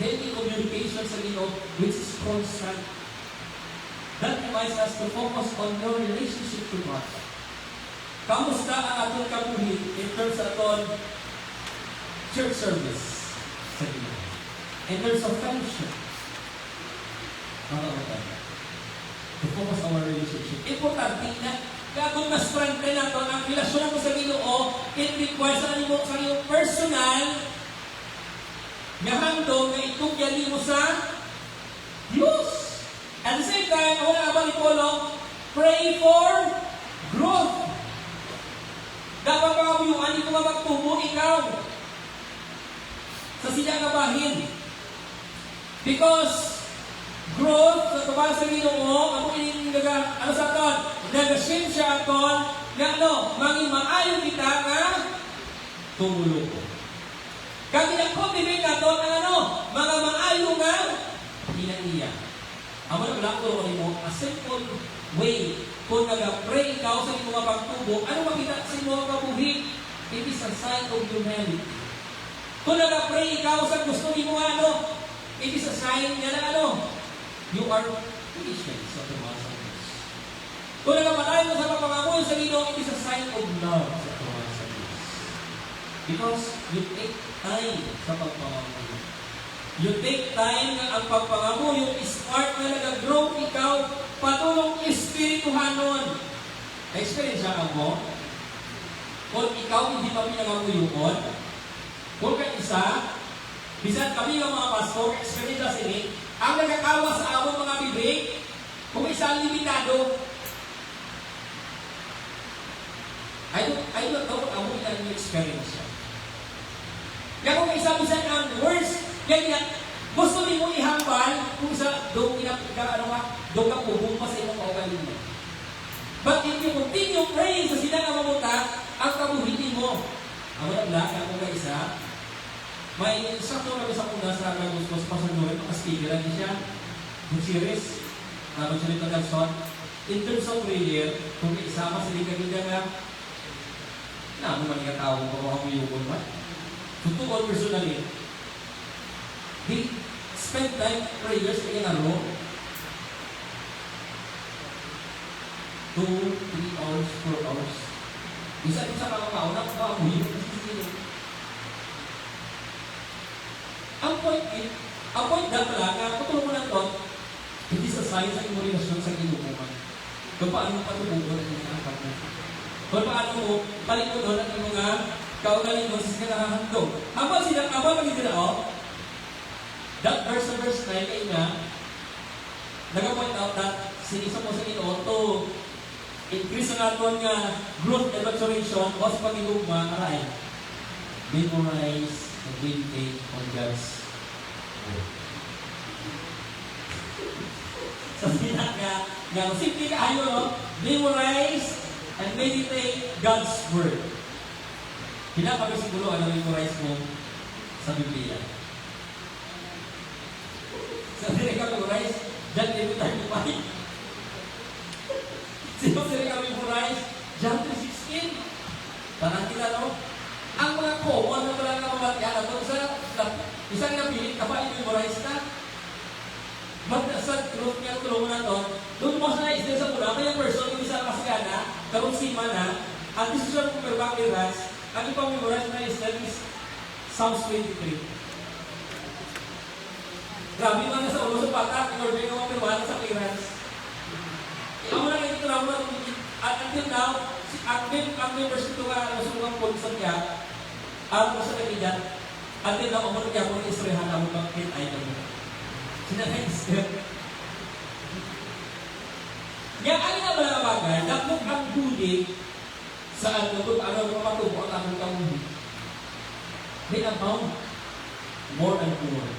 daily communication sa Ginoo, which is constant. That reminds us to focus on your relationship to God. Kamusta ang atong kabuhi in terms of atong church service sa Ginoo? In terms of fellowship. Mga kapatid, to focus on our relationship. Importante na kung ma-strengthen nato ang relasyon mo sa Ginoo, it requires na mo sa iyong personal nga handog nga itugyan mo sa Diyos. At the same time, ako na abang ipolo, pray for growth. Dapat pa mo yung ani ko magtubo ikaw sa siya nga bahin. Because growth sa tubang sa Ginoo, ako yung ano sa aton, nag-assume siya aton, nga ano, manging maayon kita nga tumulo ko. Kami na-cultivate nato ang ano, mga maayo nga hinaiya. Amo na lang ko mo, a simple way. Kung nag-pray ikaw sa iyong mga pagtubo, ano makita sa iyong mga kabuhi? It is a sign of humility. Kung nag-pray ikaw sa gusto mo ano, it is a sign na ano, you are patient sa tumaas sa Diyos. Kung nagpatay mo sa papangamoy sa Ginoo, it is a sign of love sa tumaas sa Diyos. Because you take time sa pagpangamoy. You take time na ang pagpangamoy, yung smart na nag-grow ikaw, patulong espirituhanon. Na-experience ka mo? Kung ikaw hindi pa pinangamuyon, kung ka isa, bisan kami ng mga pastor, experience na sini, ang nagkakawa sa among mga bibig, kung isa limitado, I don't know kung among ilang experience siya. Kaya kung isa bisan ang worst, ganyan, gusto mo ihambal, kung isa, doon ka pubumpa sa iyong kaugaling mo. But if you continue praying sa sila nga mamuta, ang kabuhitin mo. Ang wala ako ka isa, may sakto kami sa kuna sa gusto sa pasanurin, makastigilan din siya. Yung series, magsalita ng son. In terms of prayer, kung isama sa liga-liga nga, naman man nga tao kung ako yung man. Totoo personally, they spend time prayers in a row. 2, 3 hours, 4 hours. Isa din sa mga kauna, makamuhin kasi sila. Ang point na pala, patulong mo lang ito, hindi sa science ang imo relasyon sa kinukuman. Kung paano mo patulungan ang iyong angkat mo. Kung paano mo palinunod ang iyong mga kaugaling mo sa sinarahandog. Habang magiging na, that verse 9 ay nga, nag-point out that sinisa mo sa Ginoo to increase ang aton nga growth and maturation o sa pagigugma, aray, memorize and meditate on God's word. So, simple ka ayo, no? Memorize and meditate God's word. Pinapagay siguro ano memorize mo sa Biblia. So, hindi ka memorize, dyan din tayo kumain. Sino sila ka memorize? John 3:16. Tanang kita, no? Ang mga common na wala nga mamatyan, ito isang napilit ka pa, i-memorize na. But sa truth niya, tulungan na ito, doon mo sa na-isdil sa mula, kaya person, yung isa kasigana, karong sima na, at this is what we're back with us, ang ipang memorize na isdil is Psalms 23. Grabe man sa ulo sa patak, in-order ng mga pirmahan sa clearance. Ang mga ito na mga, at until now, ang members ito nga, nasulang po sa kaya, ang sa kanila, until now, ang mga kaya po ng Israel, ang mga kit-ay kami. Sinanay-isip. Yang alin na mga bagay, napok ang dulig sa ano, kung ano matubo ang aming kamuhi. They abound more and more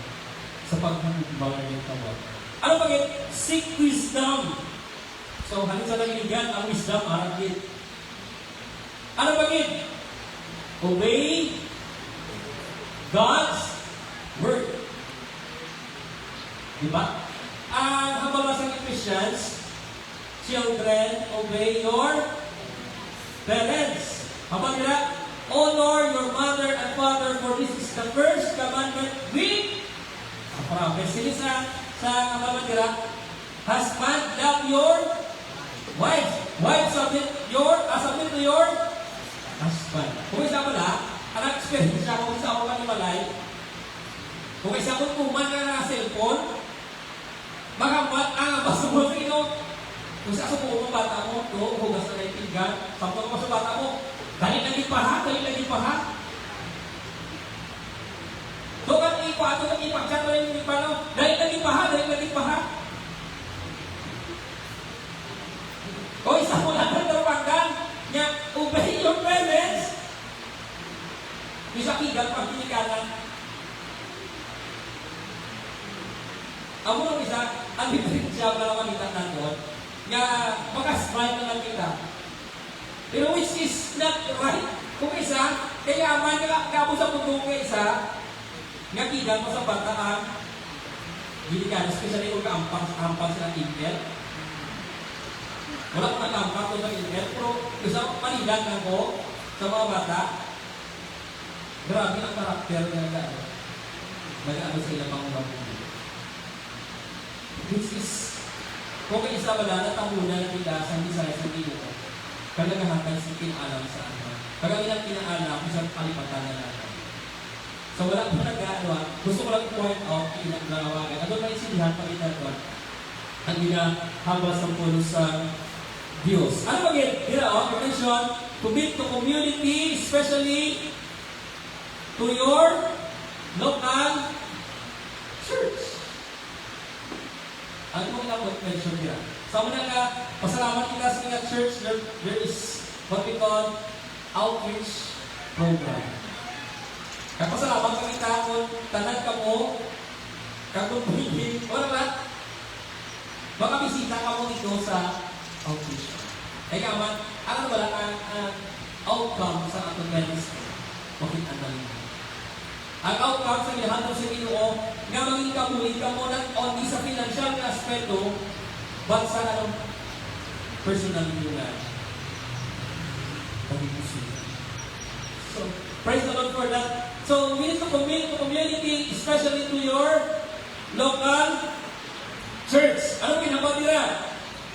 sa pagbububangan ng tawag. Ano bagay? Seek wisdom. So, halin sa nangiligan, ang wisdom, aragit. Ano bagay? Obey God's word. Diba? Ang habang sa Ephesians, children, obey your parents. Habang nila, honor your mother and father, for this is the first commandment with promise. Sili sa habang nila, husband, love your wife. Wife, submit to your husband. Kung isa pala, ang experience siya, kung isa ako kanimalay, kung isa akong kuman ka na cellphone, makampat ang basta mo sa ino. Kung sa subuko ng bata mo, doon, hugas na naitiggan, sampo mo sa bata mo, dahil lagi pa ha. Doon ka ipagchat mo yung ipano, dahil lagi pa ha. O isa mo lang ng darwanggan, niya, obey your parents. Isa kigal pag tinikanan. Ang mga isa, ang diferensya na makita natin, nga makasmile na lang kita. Pero which is not right. Kung isa, kaya man kabo sa puntong ka isa, nga kigal mo sa bataan, Hindi ka, especially kung kaampang sila ingel. Wala akong nakampang kung ng ingel, pero gusto ko panigan ako sa mga bata. Grabe ang karakter na nag-ano sila pang mabuti. Which is, kung kayo sa wala na tahunan na pilasan, di saya sa dito, kalagahan sa pinaalam sa ano. Kagalang pinaalam kung saan palipatan na natin. So wala ko nag-ano, gusto ko lang point out, pinaglawagan. Ano ba yung sinihan pa kita doon? Ang ginahambas ng puno sa Diyos. Ano ba yun? Mention, commit to community, especially to your local church. Ano mo mention nila? So, muna ka, pasalamat kita sa mga church, there is what we call outreach program. Kaya pasalamat ka kita kung tanad ka mo, kung hindi, wala ba? Baka bisita ka mo dito sa outreach. Kaya man, alam wala ang outcome sa atong ministry. Bakit ang dali? Ang outcome sa ginahantong sa Ginoo, nga maging kamulit ka mo not only sa financial na aspeto, but sa personal nila. So, praise the Lord for that. So, we need to commit to community, especially to your local church. Ano ginagawa nila?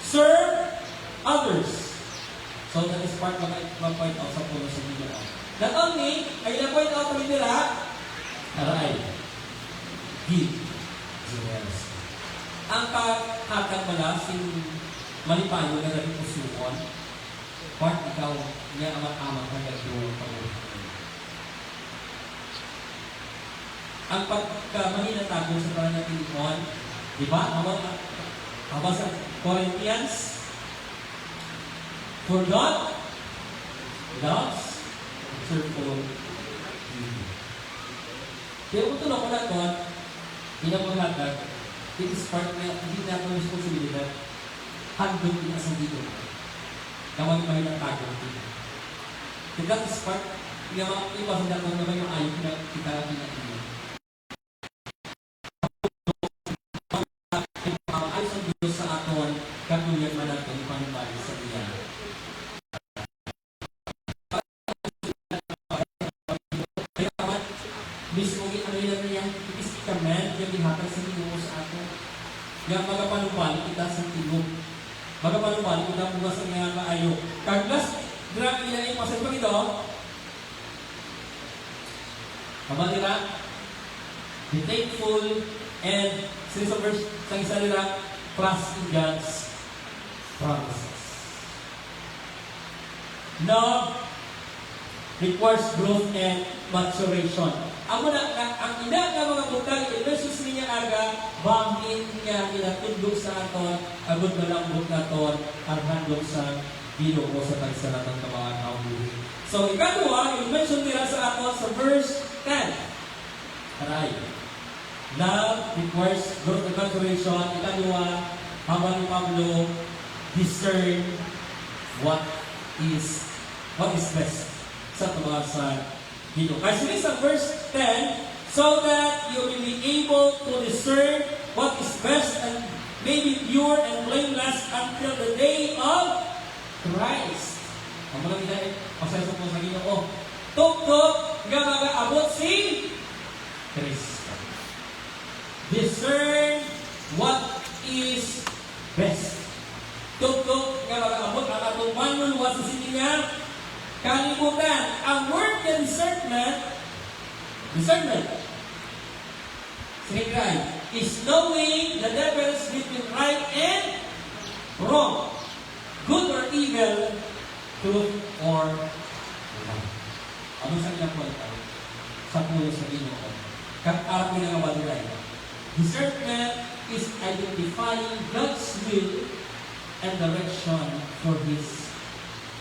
Serve others. So, that is part of ma-point out sa puno sa Biblia. Not only, ay na-point out kami nila, aray, give, generosity. Ang paghatag pala, malipayo na rin pusuon, part ikaw, niya amang-amang hanggang doon pag-uwi. Ang pagkamahinatago sa parang natin on, di ba? Habang sa Corinthians, for God loves cheerful giving. Pero kung tulong ko na ito, pinapaghatag, it is part na hindi natin responsibilidad, handog din sa dito. Kawag mahinatago dito. So that is part, iwasan natin naman yung ayaw na kita natin. Ayos ang Diyos sa aton, katulad man natin panubali sa iya. Kaya naman, mismo ano yun na yan, ipiskament, yung dihatag sa Ginoo sa aton. Yung magapanubali kita sa tigong. Magapanubali kita bukas sa mga maayo. Kaglas, grabe na yung pasal pa ito. Kabalira, be thankful and since the verse sa isa nila, trust in God's promises. Love requires growth and maturation. Ang ina nga mga butang, i-versus niya aga, bangin niya inatundog sa aton, agod na lang bukaton, ang handog sa Ginoo mo sa tagsalat ng mga kaubuhi. So, ikatwa, i-mention nila sa aton sa verse 10. Aray. Love requires growth and maturation. Ikalawa, habang ni Pablo, discern what is best sa tabasan dito. Kasi sa verse 10, so that you will be able to discern what is best and may be pure and blameless until the day of Christ. Ang mga ginay, pasaysa po sa Ginoo. Tugtog nga mag-aabot si Christ. Discern what is best. Tugtog nga mag-aabot ang atong manulwa sa sininga. Kalimutan, ang word na discernment, sinigay, is knowing the difference between right and wrong, good or evil, truth or lie. Ano sa ilang kwenta? Sa puno sa Ginoo. Kag-arap ginagawa nila ito. Discernment is identifying God's will and direction for His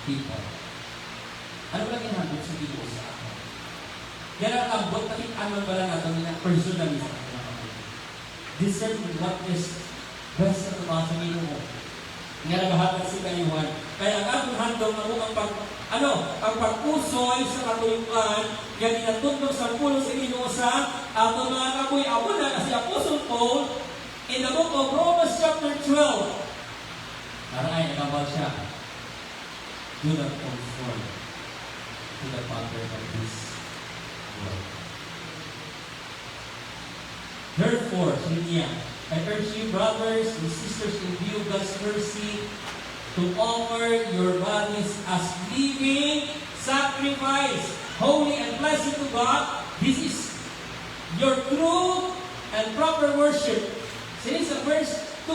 people. Ano lang hinandog sa Ginoo sa akin? Yan ang abot na kitaan ba lang natin na personally sa akin. Discern what is best sa mga sa Ginoo. Nga nagahatag si kayuhan. Kaya ang atong handog ang pag-usoy sa katuyuan, yan inatundog sa puno sa Ginoo sa atong mga kapoy. Ako na kasi Apostle Paul, In the book of Romans chapter 12, naray, nakabal siya. Do not conform to the pattern of this world. Therefore, Linya, I urge you, brothers and sisters, in view of God's mercy, to offer your bodies as living sacrifice, holy and pleasant to God. This is your true and proper worship. Since in verse 2,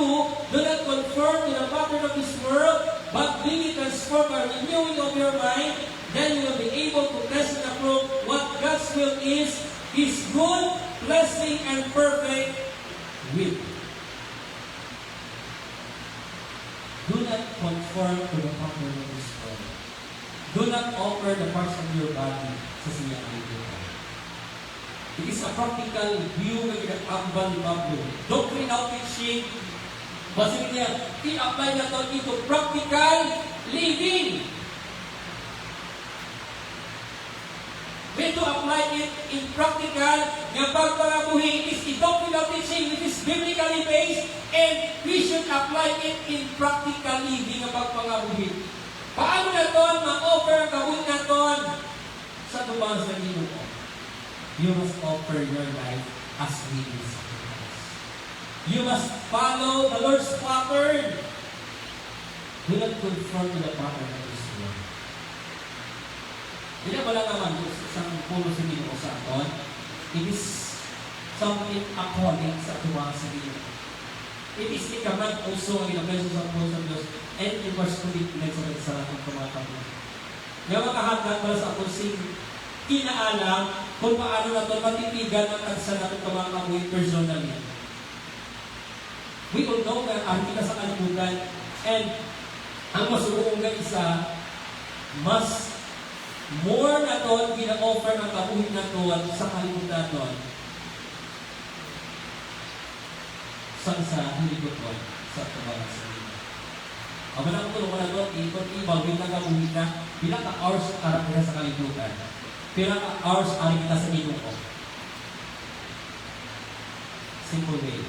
do not conform to the pattern of this world, but be transformed by renewing of your mind. Then you will be able to test and approve what God's will is, His good, blessing, and perfect will. Do not conform to the pattern of this world. Do not offer the parts of your body sa siyang ito. It is a practical view ng pinag-ambal ni Pablo. Doctrine of teaching, basahin niya, in-apply na ito into practical living. When to apply it in practical, yung pagparabuhin is a doctrine of teaching which is biblically based, and we should apply it in practical living ang pagparabuhin. Paano na ito ma-offer ang kabuhin na ito sa tubang sa Ginoo? You must offer your life as living sacrifice. You must follow the Lord's pattern. Do not conform to the pattern of this world. Hindi na lang naman kung isang puno sa Ginoo sa aton. It is something according sa tuwang sa Ginoo. It is the command also ang inabeso sa puno sa Diyos, and it was commitment sa atong tumatapos. Nga makahagdag pala sa atong kinaalam kung paano na ito matitigan ang tansa natin kamakamuhin personally. We all know na ang kita sa kalimutan, and ang masuong nga isa, mas more na ito gina-offer ng kabuhin na ito sa kalimutan ito sa hilikoton sa tabang sa ito. Ang manang tulong na ito, ibagin na kabuhin na bilang ka-hours arap nila sa kalimutan. Bilang ka-hours arap kita sa Ginoo. Simple way.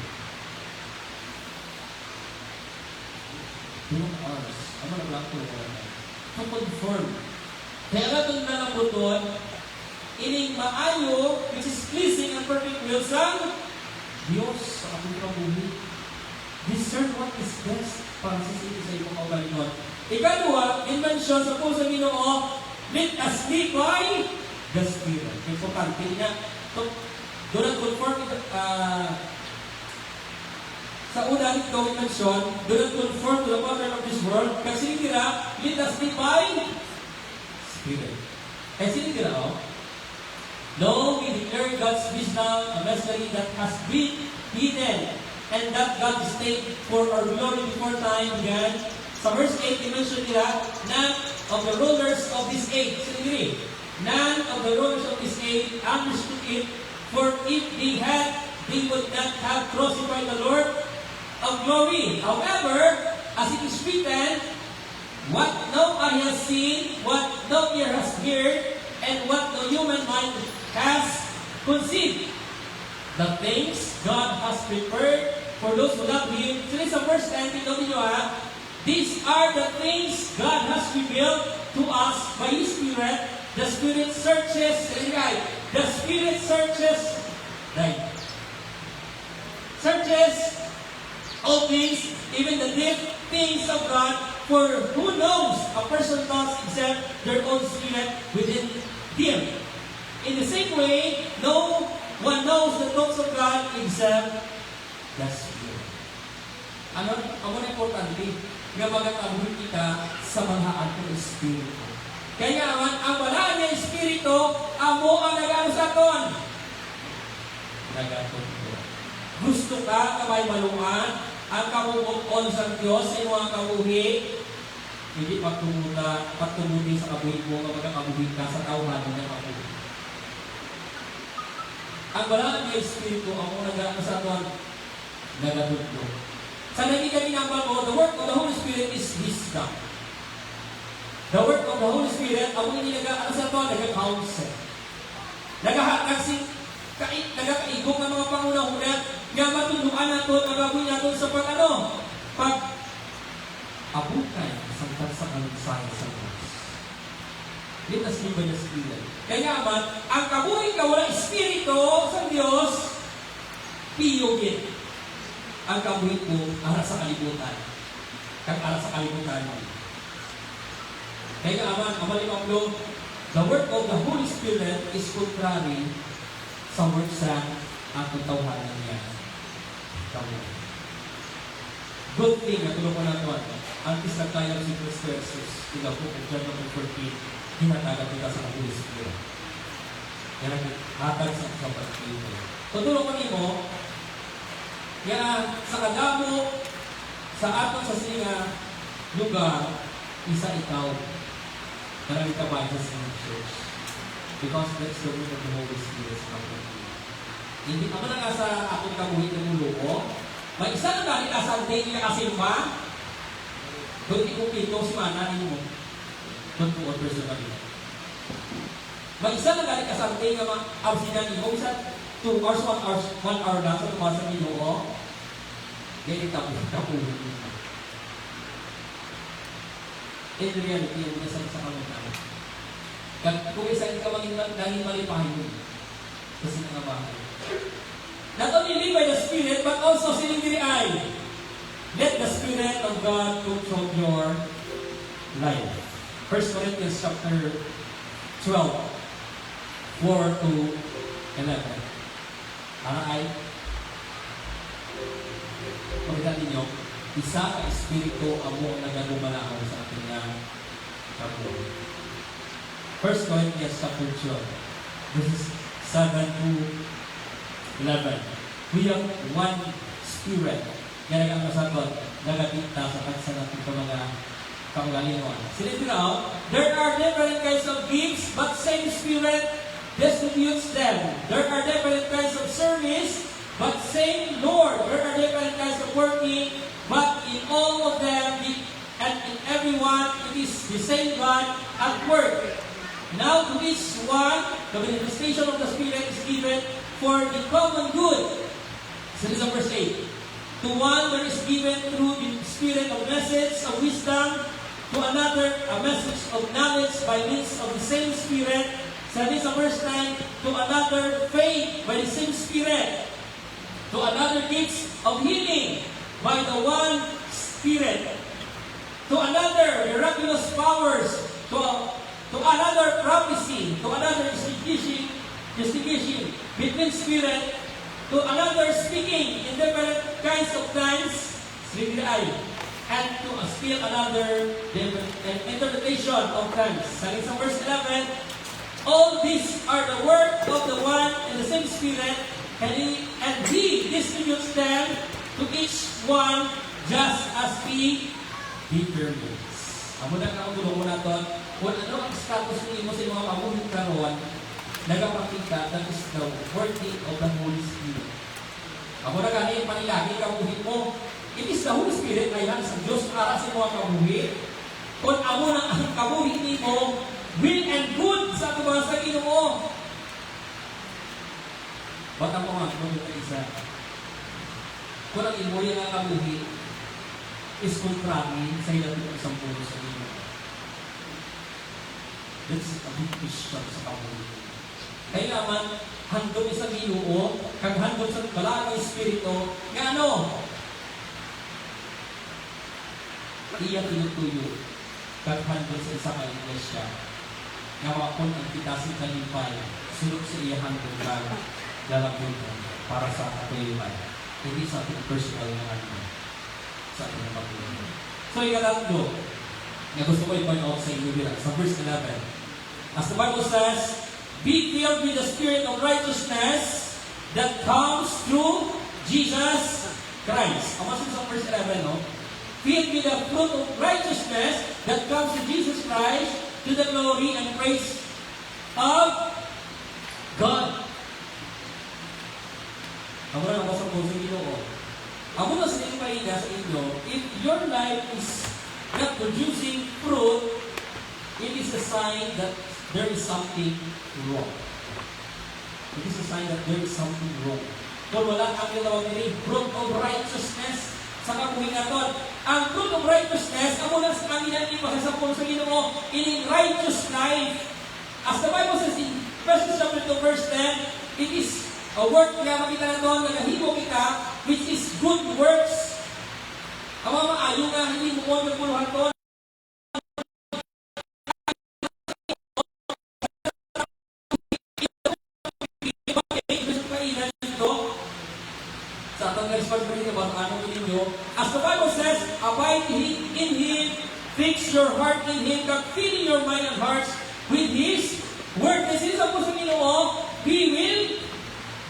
Bilang hours, ang manang tulong na ito. To conform. Kaya nga itong nanabuton, ining maayo, which is pleasing and perfect will sa Diyos sa ating kabuhi. Discern what is best para sa iyong kaugalingon. Ikalawa, invention sa puso ng Ginoo, let us live by the Spirit. Importante niya. Do not conform sa una ito invention, do not conform to the pattern of this world. Kasi nila, let us live by Spirit. And sino oh? No, we declare God's wisdom, a mystery that has been hidden, and that God stayed for our glory before time began. Sa verse 8, i-mention nila, none of the rulers of this age, sino none of the rulers of this age understood it, for if they had, they would not have crucified the Lord of glory. However, as it is written, what no eye has seen, what no ear has heard, and what no human mind has conceived. The things God has prepared for those who love Him. So this is the first time, tingnan niyo these are the things God has revealed to us by His Spirit. The Spirit searches, the Spirit searches, searches all things, even the deep things of God. For who knows a person's thoughts except their own spirit within him? In the same way, no one knows the thoughts of God except the Spirit. Ano na importante? Nga magkakabuhin kita sa mga ng Espiritu. Kaya ang wala niya Espiritu, amo ang nag-ano sa aton. Nag-aton ko. Gusto ka na may maluman, ang kamumukon sa Diyos sa mga kabuhi, hindi pagtumuti sa kabuhi mo kapag kabuhi ka sa tawhan ng kabuhi. Ang wala ng Espiritu, ang mga sa aton, nagatutlo. Sa nagiging ginambal mo, the work of the Holy Spirit is wisdom. The work of the Holy Spirit, ang mga sa aton, nag-counsel. Nagkakaigong ng mga pangunahunan, nga matuluan naton ang gagawin naton sa pag-ano? Pag-abukay sa mensahe sa Diyos. Let us live by the Spirit. Kaya man, ang kabuhi ka wala Espiritu sa Diyos, piyugin. Ang kabuhi ko ara sa kalibutan. Kag ara sa kalibutan. Kaya man, ang malimang the work of the Holy Spirit is contrary sa work sa atong tawhanan niya. Good thing na tulong ko na ito. Ang isang tayo si Kristo Jesus, ila po kung John 14, hinatagan kita sa Holy Spirit. Yan ang hatag sa pagkito. Tutulong ko nimo, yan sa kadamo, sa atong sa singa lugar, isa ikaw. Maraming kabayan sa Singing Church. Because that's the work of the Holy Spirit sa pagkito. Hindi ka man sa akong kabuhin ng luo. May isa na dahil asante niya kasimba. Doon ikupito si mana mo. Doon po o personally. May isa na dahil asante niya absinan mo. Isa 2 hours, 1 hour lang sa tumasa ng luo. Ganyan kapuhin mo. In reality, yung nasa sa kamutan. Kung isa ka dahil malipahin mo. Kasi nga bahay. Not only live by the Spirit, but also sining diri ay. Let the Spirit of God control your life. 1 Corinthians chapter 12, 4 to 11. Ay, pagkita ninyo, isa ka Espiritu amo nagagumalakaw sa ating kabuhay. 1 Corinthians chapter 12, this is 7 to 11. We have one Spirit. Kaya ang masagot, nagatinta sa natin ito mga kaungalingon. Silipin na, there are different kinds of gifts, but same Spirit distributes them. There are different kinds of service, but same Lord. There are different kinds of working, but in all of them, and in everyone, it is the same God at work. Now to each one, the manifestation of the Spirit is given for the common good. So this is verse 8. To one there is given through the Spirit a message of wisdom, to another a message of knowledge by means of the same Spirit. So this is verse 9. To another faith by the same Spirit. To another gifts of healing by the one Spirit. To another miraculous powers. To another prophecy. To another distinguishing between Spirit. To another speaking in different kinds of tongues. And to still another interpretation of tongues. Sa verse 11. All these are the work of the one and the same Spirit. And He distributes them to each one just as He determines. Amo na kaulong mo na ito, kung ano ang status mo sa mga pamuhin karoon, nagapakita that is the working of the Holy Spirit. Amo na ganyan panilagi kamuhin mo, it is the Holy Spirit na yan sa Diyos para sa mga kamuhin. Kung amo na ang kamuhin mo, will and good sa tuwa sa Ginoo. Bata mo nga, kung ito isa. Kung ang imo yung kamuhin, is contrary sa ilang isang puno sa Ginoo. That's a big question sa kamuhin. Kaya naman, handog sa Ginoo, kag handog sa Balakang Espiritu, nga ano? Iya tinutuyo, kag handog sa isa ka iglesia, nga wakon ang pitasin kalipay, sulok sa iya handog kag dalagod para sa katulipay. Hindi sa ating personal na handog sa ating pagpapalagay. So, ikatatlo, na gusto ko i-point out sa inyo dito, sa verse 11. As the Bible says, be filled with the Spirit of righteousness that comes through Jesus Christ. Ang masin sa verse 11, no? Filled with the fruit of righteousness that comes through Jesus Christ to the glory and praise of God. Ako na nabasa po sa Ginoo. Ako na sa inyo pahinga sa inyo, if your life is not producing fruit, it is a sign that there is something wrong. It is a sign that there is something wrong. kung wala ang tinawag nila fruit of righteousness sa kabuhing aton. Ang fruit of righteousness, amo lang sa kanila ni pasasapon sa Ginoo in righteous life. As the Bible says in Ephesians chapter 2 verse 10, it is a work nga makita na doon, nagahimo kita, which is good works. Ang mga maayo nga, hindi mo mo magpuluhan doon. Sa atong responsibility about anong ninyo, as the Bible says, abide in Him, fix your heart in Him, filling your mind and hearts with His word. Kasi sa puso Ginoo, He will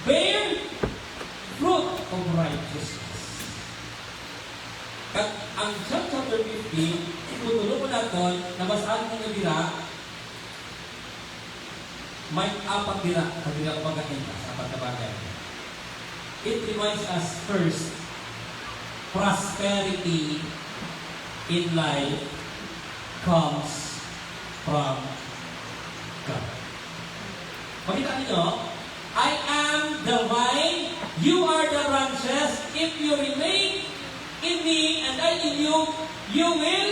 bear fruit of righteousness. At ang John chapter 15, tutulong ko natin na basahan ko na dira, may apat dira, pagdira pagkakinta sa apat na bagay. It reminds us first, prosperity in life comes from God. Makita niyo, I am the vine, you are the branches. If you remain in me and I in you, you will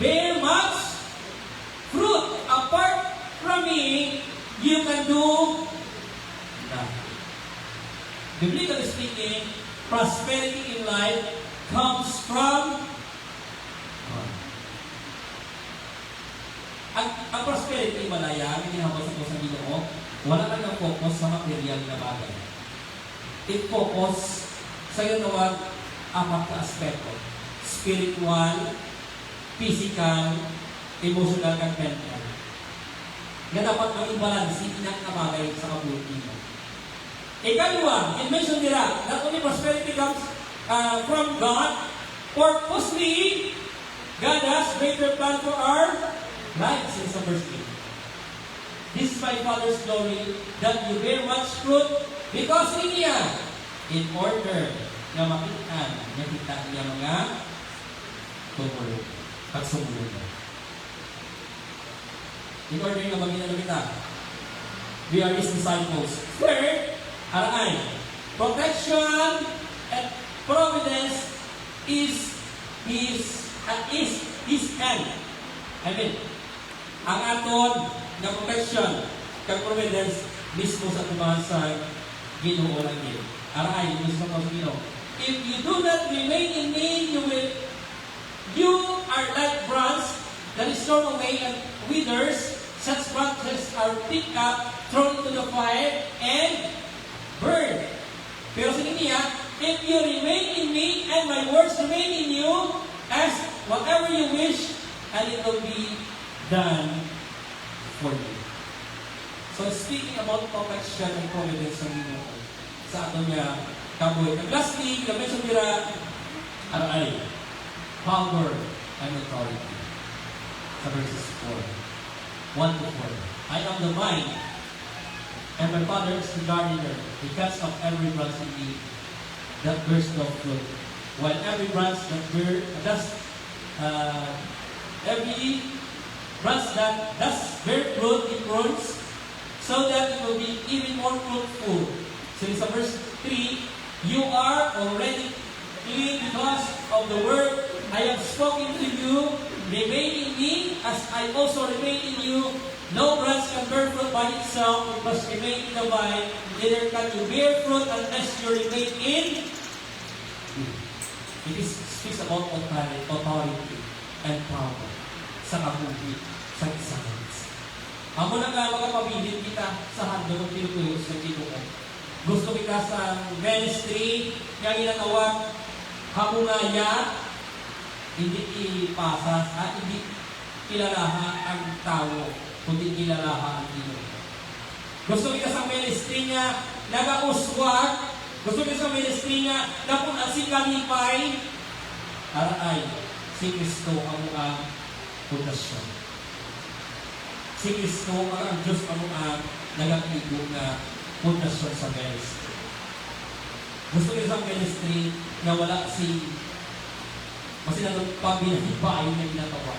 bear much fruit. Apart from me, you can do nothing. Biblically speaking, prosperity in life comes from God. Ang prosperity, malaya, hindi naman sa Ginoo, wala ka ng focus sa material na bagay. It focus sa iyo nawag apat na aspeto. Spiritual, physical, emotional, and mental. Nga dapat ang i-balance na bagay sa kabuti mo. Ikalawa, it mentioned nila, not only prosperity comes from God, purposely, God has greater plan for our lives in some verse 8. This is my Father's glory, that you bear much fruit, because in niya, in order na makitaan, nakita niya mga tumulong at sumulong. In order na maging kita, we are His disciples. Third, aray, protection and providence is His hand. I mean, ang aton na protection kag providence mismo sa tumahan sa Ginoo lang din. Aray, mismo sa Ginoo. If you do not remain in me, you are like branch that is thrown away and withers. Such branches are picked up, thrown into the fire, and burn. Pero sa niya, if you remain in me and my words remain in you, ask whatever you wish, and it will be done for you. So speaking about protection and providence ng Ginoo sa ato niya kabuhi. And lastly, na-mention nila, aray, power and authority. Sa verses 1 to 4. I am the vine, and my Father is the gardener. He cuts off every branch in me that bears no fruit, while every branch that every branch that does bear fruit, it prunes, so that it will be even more fruitful. So in verse 3, you are already clean because of the word I have spoken to you. Remain in me, as I also remain in you. No branch can bear fruit by itself, it must remain in the vine. Neither can you bear fruit unless you remain in me. It speaks about authority and power sa kabuhi, sa isang isa. Amo na nga mga pabilin kita sa handog ng tinutuyo sa Ginoo. Gusto kita sa ministry, nga ginatawag hamungaya, hindi ipasas at hindi kilalaha ang tao, kundi kilalaha ang Ginoo. Gusto kita sa ministry niya, nagauswag. Gusto kita sa ministry niya, napun ang sikalipay. Aray, si Kristo ang pundasyon. Si Kristo ang Diyos ang nagakigo na pundasyon sa ministry. Gusto kita sa ministry na wala kasi nalang pabinahibayo na ginagawa.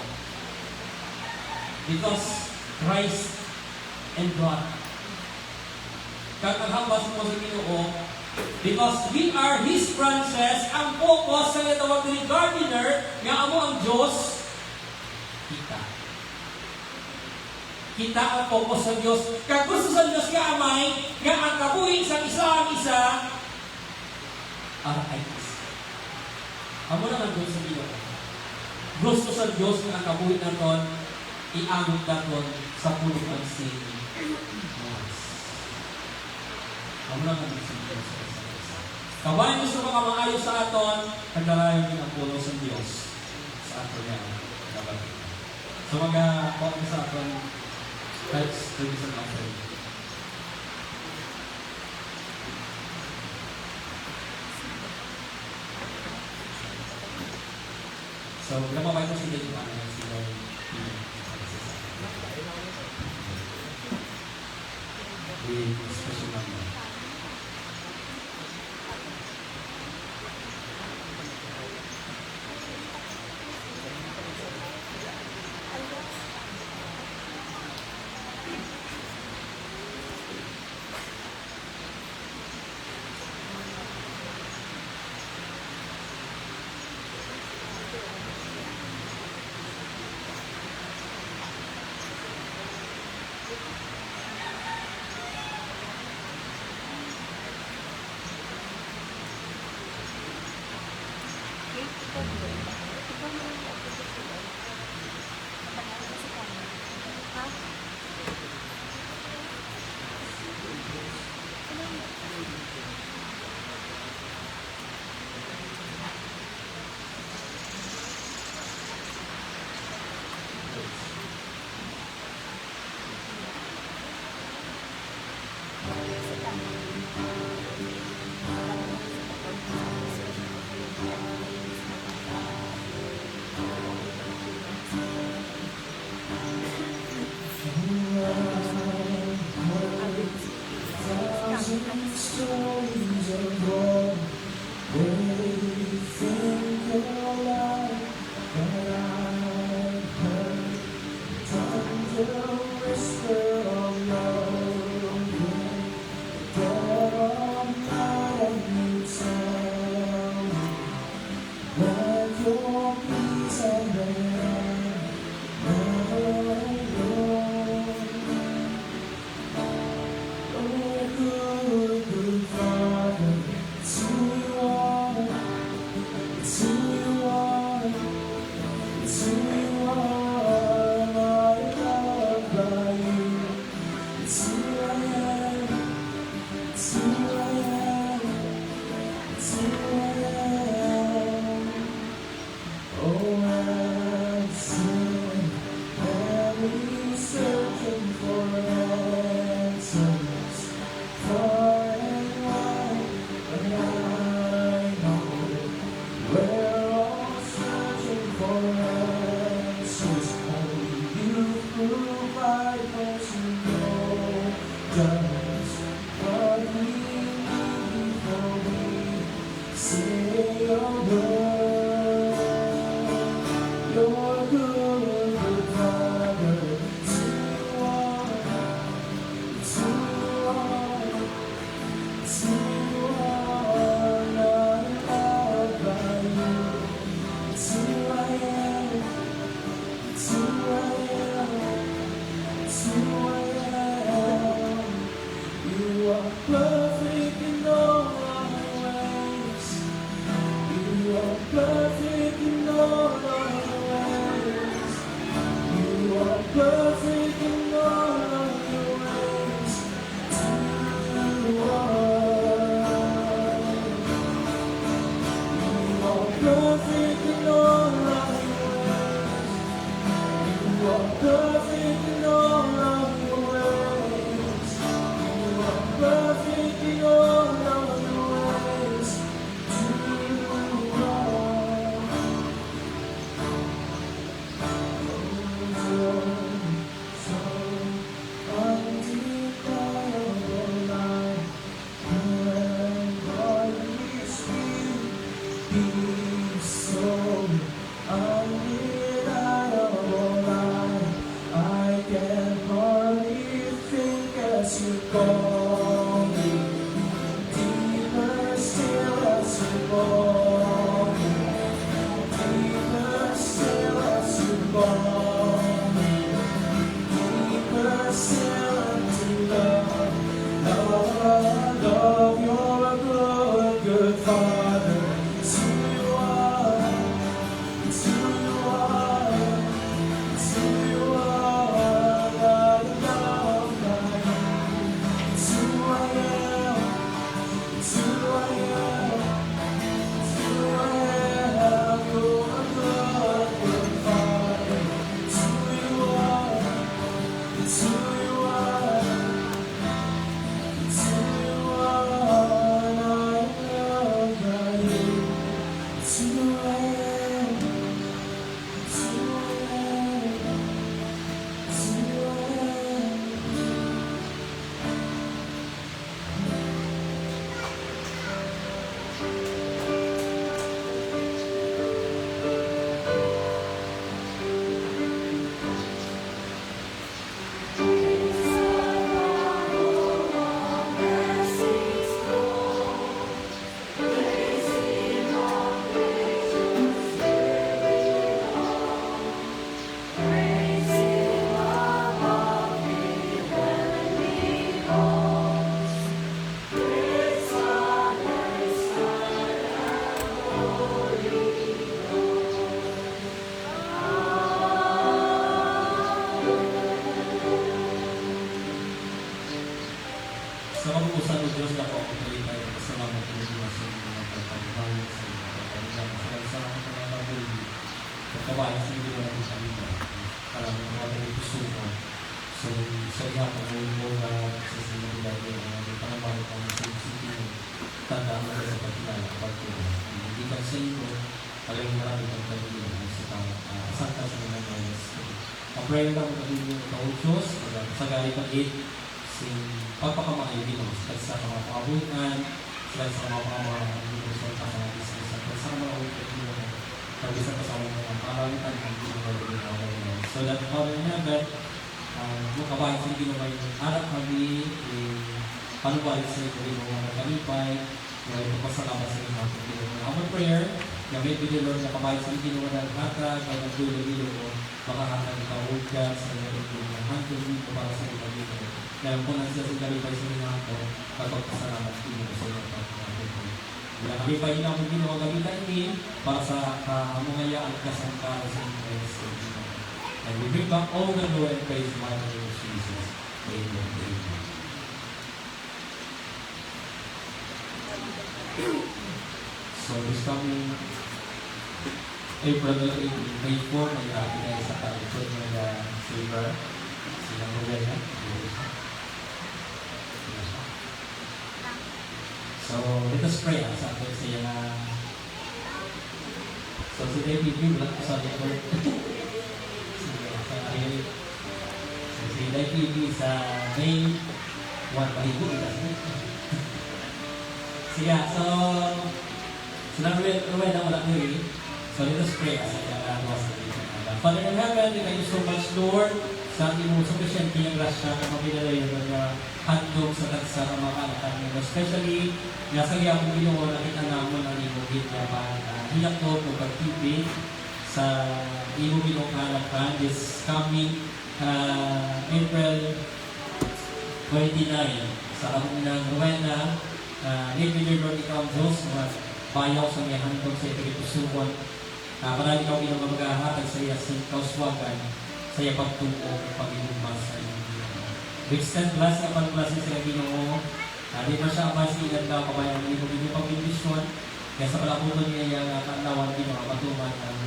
Because Christ and God kag ang habas mo sa Ginoo, because we are His branches, ang focus sa natawag ni gardener, nga amo ang Diyos, kita. Kita ang focus sa Diyos. Kag gusto sa Diyos nga amay, nga ang kabuhi sa isa ang isa, ay isa. Amo na ang Diyos sa Ginoo. Gusto sa Diyos nga ang kabuhi naton, iamot naton sa pulong ang sin. Amo na ang Diyos sa Diyos sa isa. Kawain gusto mga maayos sa aton, kagdalayan din ang pulong sa Diyos sa aton nga nabagay. So mga sa aton, that's the reason offering. So, namamay ko sila yung ano, sila yung special number. Call ko, talagang marami kang pagkakas sa kasangka sa mga guys. Ang-pray lang kung kami yung Diyos, sa galit ang it, sing pagpakamakayo din sa mga pakabunan, sa mga pakabunan sa mga ulit pag-isang kasama ng mga pangalawitan ng ginagawa. So that Father in heaven, kung kabahin sa ginawa yung harap kami, panubalik sa ito yung mga kalipay, yung pasalamat sa inyo ng ginawa. Our prayer, na may pinilor na kabahin sa ginawa ng hatag, ay nagdulo-dulo mo, makahatag ka ugat sa iyo ng hantong dito para sa ibang dito. Kaya kung nasa sa kalipay sa inyo ako, pagpapasalamat dito sa iyo ng wala kami pa yun akong ginawa gamitan din para sa kamungaya at kasangkara sa Christ. And we bring back all the glory and praise in my name of Jesus. Amen. So this coming April 8, May 4, may tayo sa kalipod ng silver. Silang Rowena. So, let us pray sa atin siya na so, si David B. Wala ko sa likod. So, si David B. sa May 1, paligo. Sige, so, sila Rowena wala ko rin. So, let us pray sa atin na Father in heaven, thank you so much, Lord, sa ating mong sufficient pinag-grasya na mapinalayo na handog sa tagsa ng mga anak mo. Especially, nasa iya kong ginawa na kita namon ang imo ginawa. Hiyak ko kung pagtipid sa imo ginawaan this coming April 29 sa among ng Rowena. David Lord, ikaw ang Diyos, bayaw sa mga handog sa ito itusuwan. Marami ikaw ginawagahatag sa iya sa kauswagan sa iya pagtuo pag-inumas sa iyo. We extend blessing upon blessing sa Ginoo. Di ba siya abay sa ilan daw kabayan ng iyong pag-ibisyon. Kaya sa palapunan niya yung kaalawan din mga patuman ang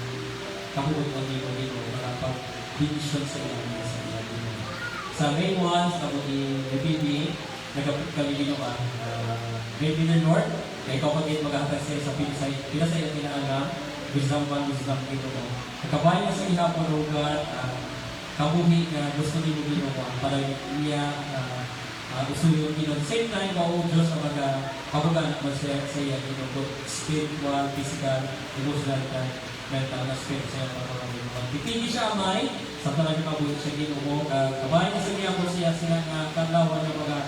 kabuot ng Ginoo. Mga pag-ibisyon sa ilan sa Ginoo. Sa May 1, sa kabuot ni BB, nagkapit kami Ginoo ka. Baby the Lord, na ikaw pag-ibig maghahatag sa pinasay at pinaalam. Wisdom 1, wisdom 2 mo. Nakabayan sa ihapon lugar, kabuhi na gusto ni mo ginawa para niya usuyo ginawa. Same time, kao Diyos na magkabugan at masaya sa iya ginawa. Spiritual, physical, emotional, mental na spirit sa iya para ginawa. Pipili siya amay, sa talaga kabuhi siya ginawa. Kabayan sa ihapon siya silang kalawan ng mga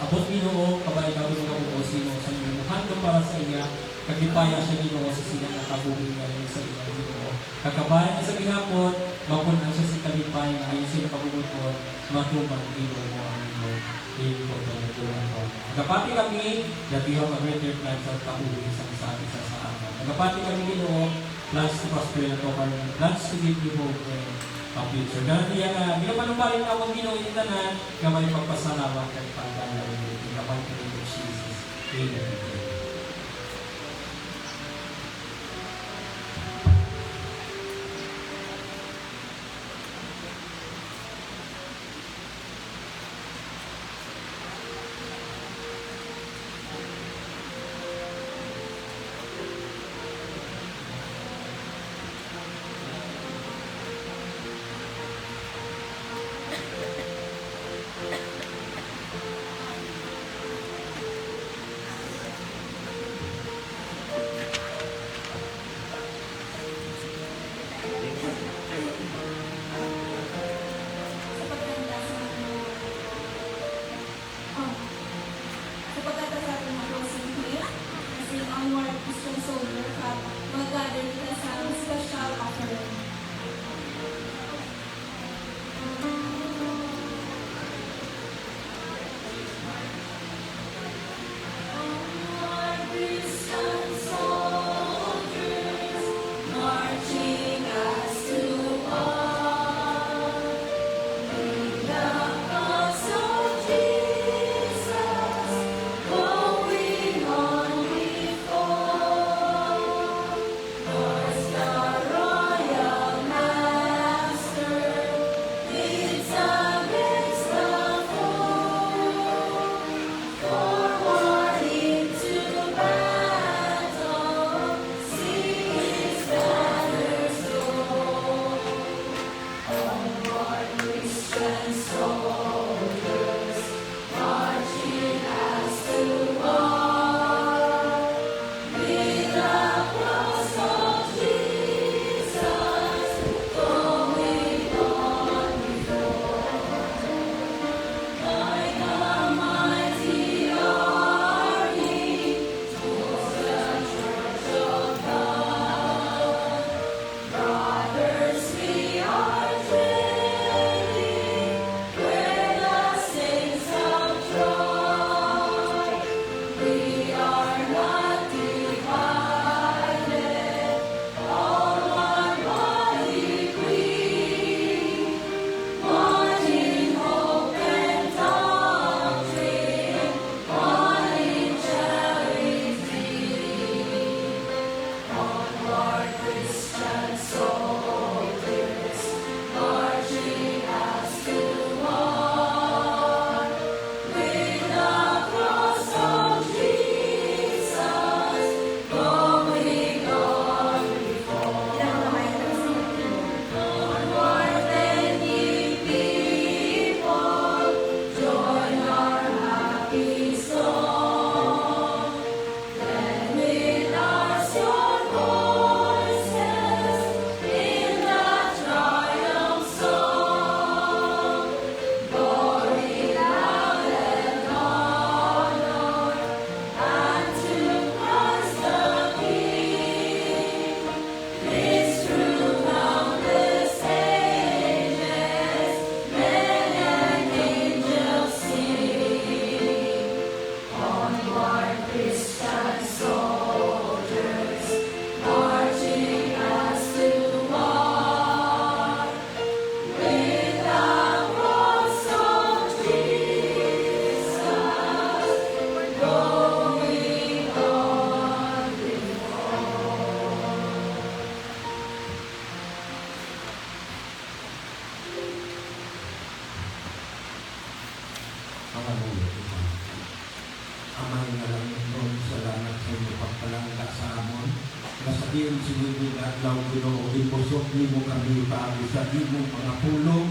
abot ginoo, kabayan kami ng kabuho sino sa inyo. Handong para sa iya, kagipaya siya ginoo sa silang nakabuhi ngayon sa iya ginoo. Kakabayan na sa gihapon, mapunan siya sa kalipay na ayun siya nakabubuton, matuman ginoo mo ang ginoo. Ginoo ko ito na tulang ko. Nagapati kami, that we have a greater plan sa kabuhi sa isa sa amin. Nagapati kami ginoo, plans to prosper na to, plans to give you hope and future. Ganun niya na, ginapanumparin na akong ginoo yung tanan, gamay pagpasalamat at pagdalaw. Gamay ko rin Jesus. Amen. Hallelujah. Amay nga lang noon, salamat sa inyo pagpalangga sa amon. Kasabihin sinigil at law Ginoo, ibusok ni mo kami paagi sa imong mga pulong,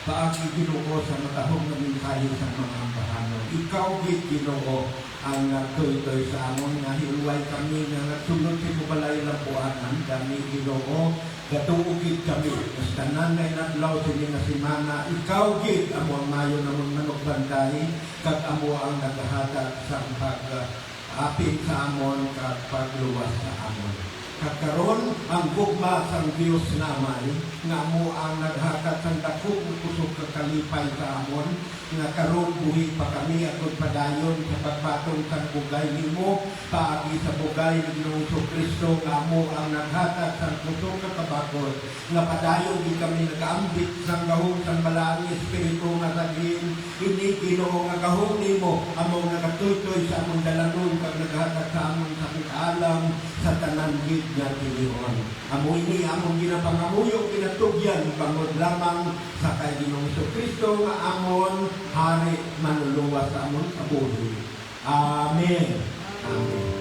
paagi Ginoo sa matahong namin kayo sa mga bahanon. Ikaw gid Ginoo ang nagtuloy sa amon, nga hiluway kami nga nagsulod sa balay lampuanan, dami Ginoo, gatuugid kami, basta nanay natlaw sini nga simana, ikaw gid amo ang mayo namon manok banday, kag amo ang nagahatag sa pag-apit sa amon kag pagluwas sa amon. Kagkaron ang gugma sang Dios namay nga amo ang naghatag sang dakong kusog kakalipay sa amon, nga karon buhi pa kami atud padayon sa pagpatong sang bugay nimo paagi sa bugay ni Ginoong Kristo, nga amo ang naghatag sang kusog kakabakod, nga padayon di kami nagaambit sang gahong sang balaang espiritu nga sagin ini Ginoo nga gahong nimo amo nagatuytoy sa among dalanon kag naghatag sa among sakit alam sa tanan gid nga Ginoo. Amo ini among ginapangamuyo kinatugyan bangod lamang sa kay Ginoong Kristo nga amon hari manuluwas sa amon kabuhi. Amen. Amen.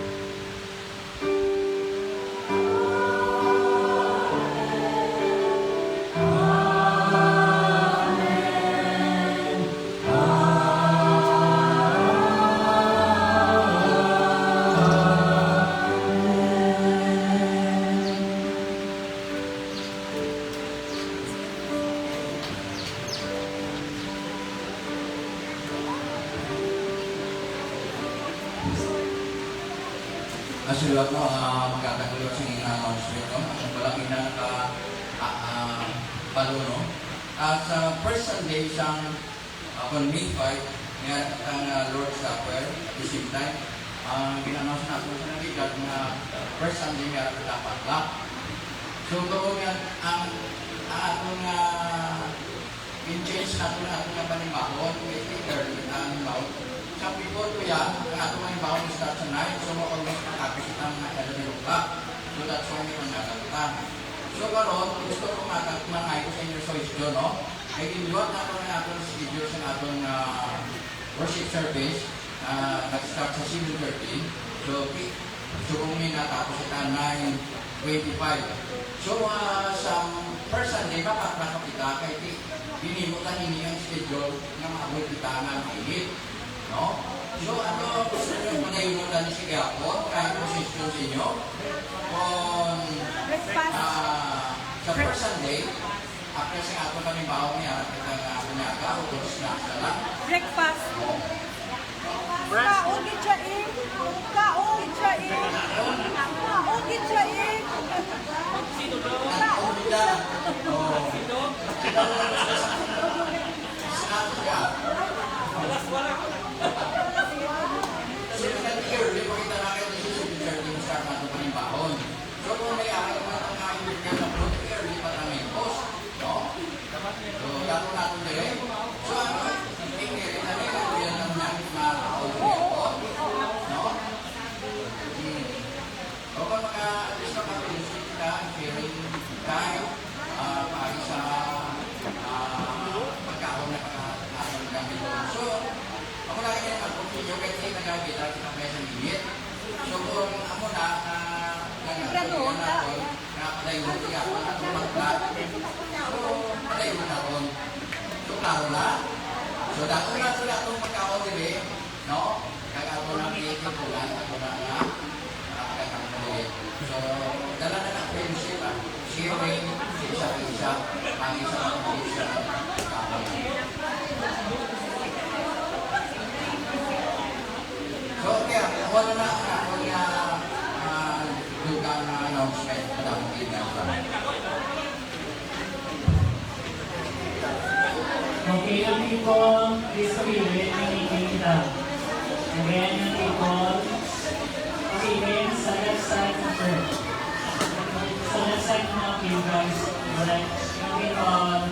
Asilo ko magkakagulo sa inyong announcement ko. Ang palaki na paluno. Sa first Sunday siyang on May 5, ngayon ang Lord Supper at the same time. Ginannounce na ako sa nagigat na first Sunday ngayon ang dapat lang. So doon yan, ang atong in-change na atong panimahon, may early ang bawon. Sa before ko yan, ang atong panimahon start sa 9, so almost nakapit ang 11 o'clock. So that's why may manggagalitan. So karon, gusto ko mangay ko sa inyo sa isyo, no? Ay ginuwat na ito ng atong schedule sa atong worship service, nag-start sa 7:30. So kung may natapos sa 9:25. So sa first Sunday, makakita kay binimutan ninyo yung schedule na maabot kita ng init. No? So gusto nyo panayimutan si Gapon, kahit posisyon sa inyo. Kung sa first Sunday, after sa ato kami baon niya, kita kanyaga, o kung snacks na lang. Breakfast. Kaugit siya eh. Kaugit siya eh. Kaugit siya eh. Kaugit siya. Snacks siya. So, early, pakita natin yung susunod yung start natin pa rin baon. So, kung may ayaw natin nga yung bigyan na fruit, early pa namin post. No? So, yato natin din. So, hindi rin namin kaya lang namin makakaon yung po. No? sharing time para sa pagkaon na pagkakaon ng gamit doon. So, ako lang yan, ako yung kasi nagamit at kamay sa minit. So, kung ako na nagkakaroon na ako, nakapalayo siya ako na tumaglat. So, palayo na ako. So, klaro na. So, dako na sila itong pagkaon din no? Kaya ako na pinitulan, ako na nakakakakali. So, dala na ng friendship, sharing, isa-isa, ang isang isa pagkaon. So, kaya, wala na ako na lugar na announcement na dapat ginagawa. Okay, yung people, please sabihin, nanginig kita. Again, yung people, sabihin sa left side ng church. Sa left side ng you guys, alright? Yung people,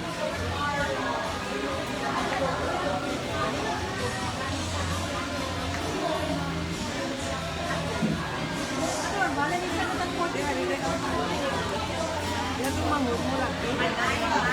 Wala ni sa katang po. Lagang mamut mo lang.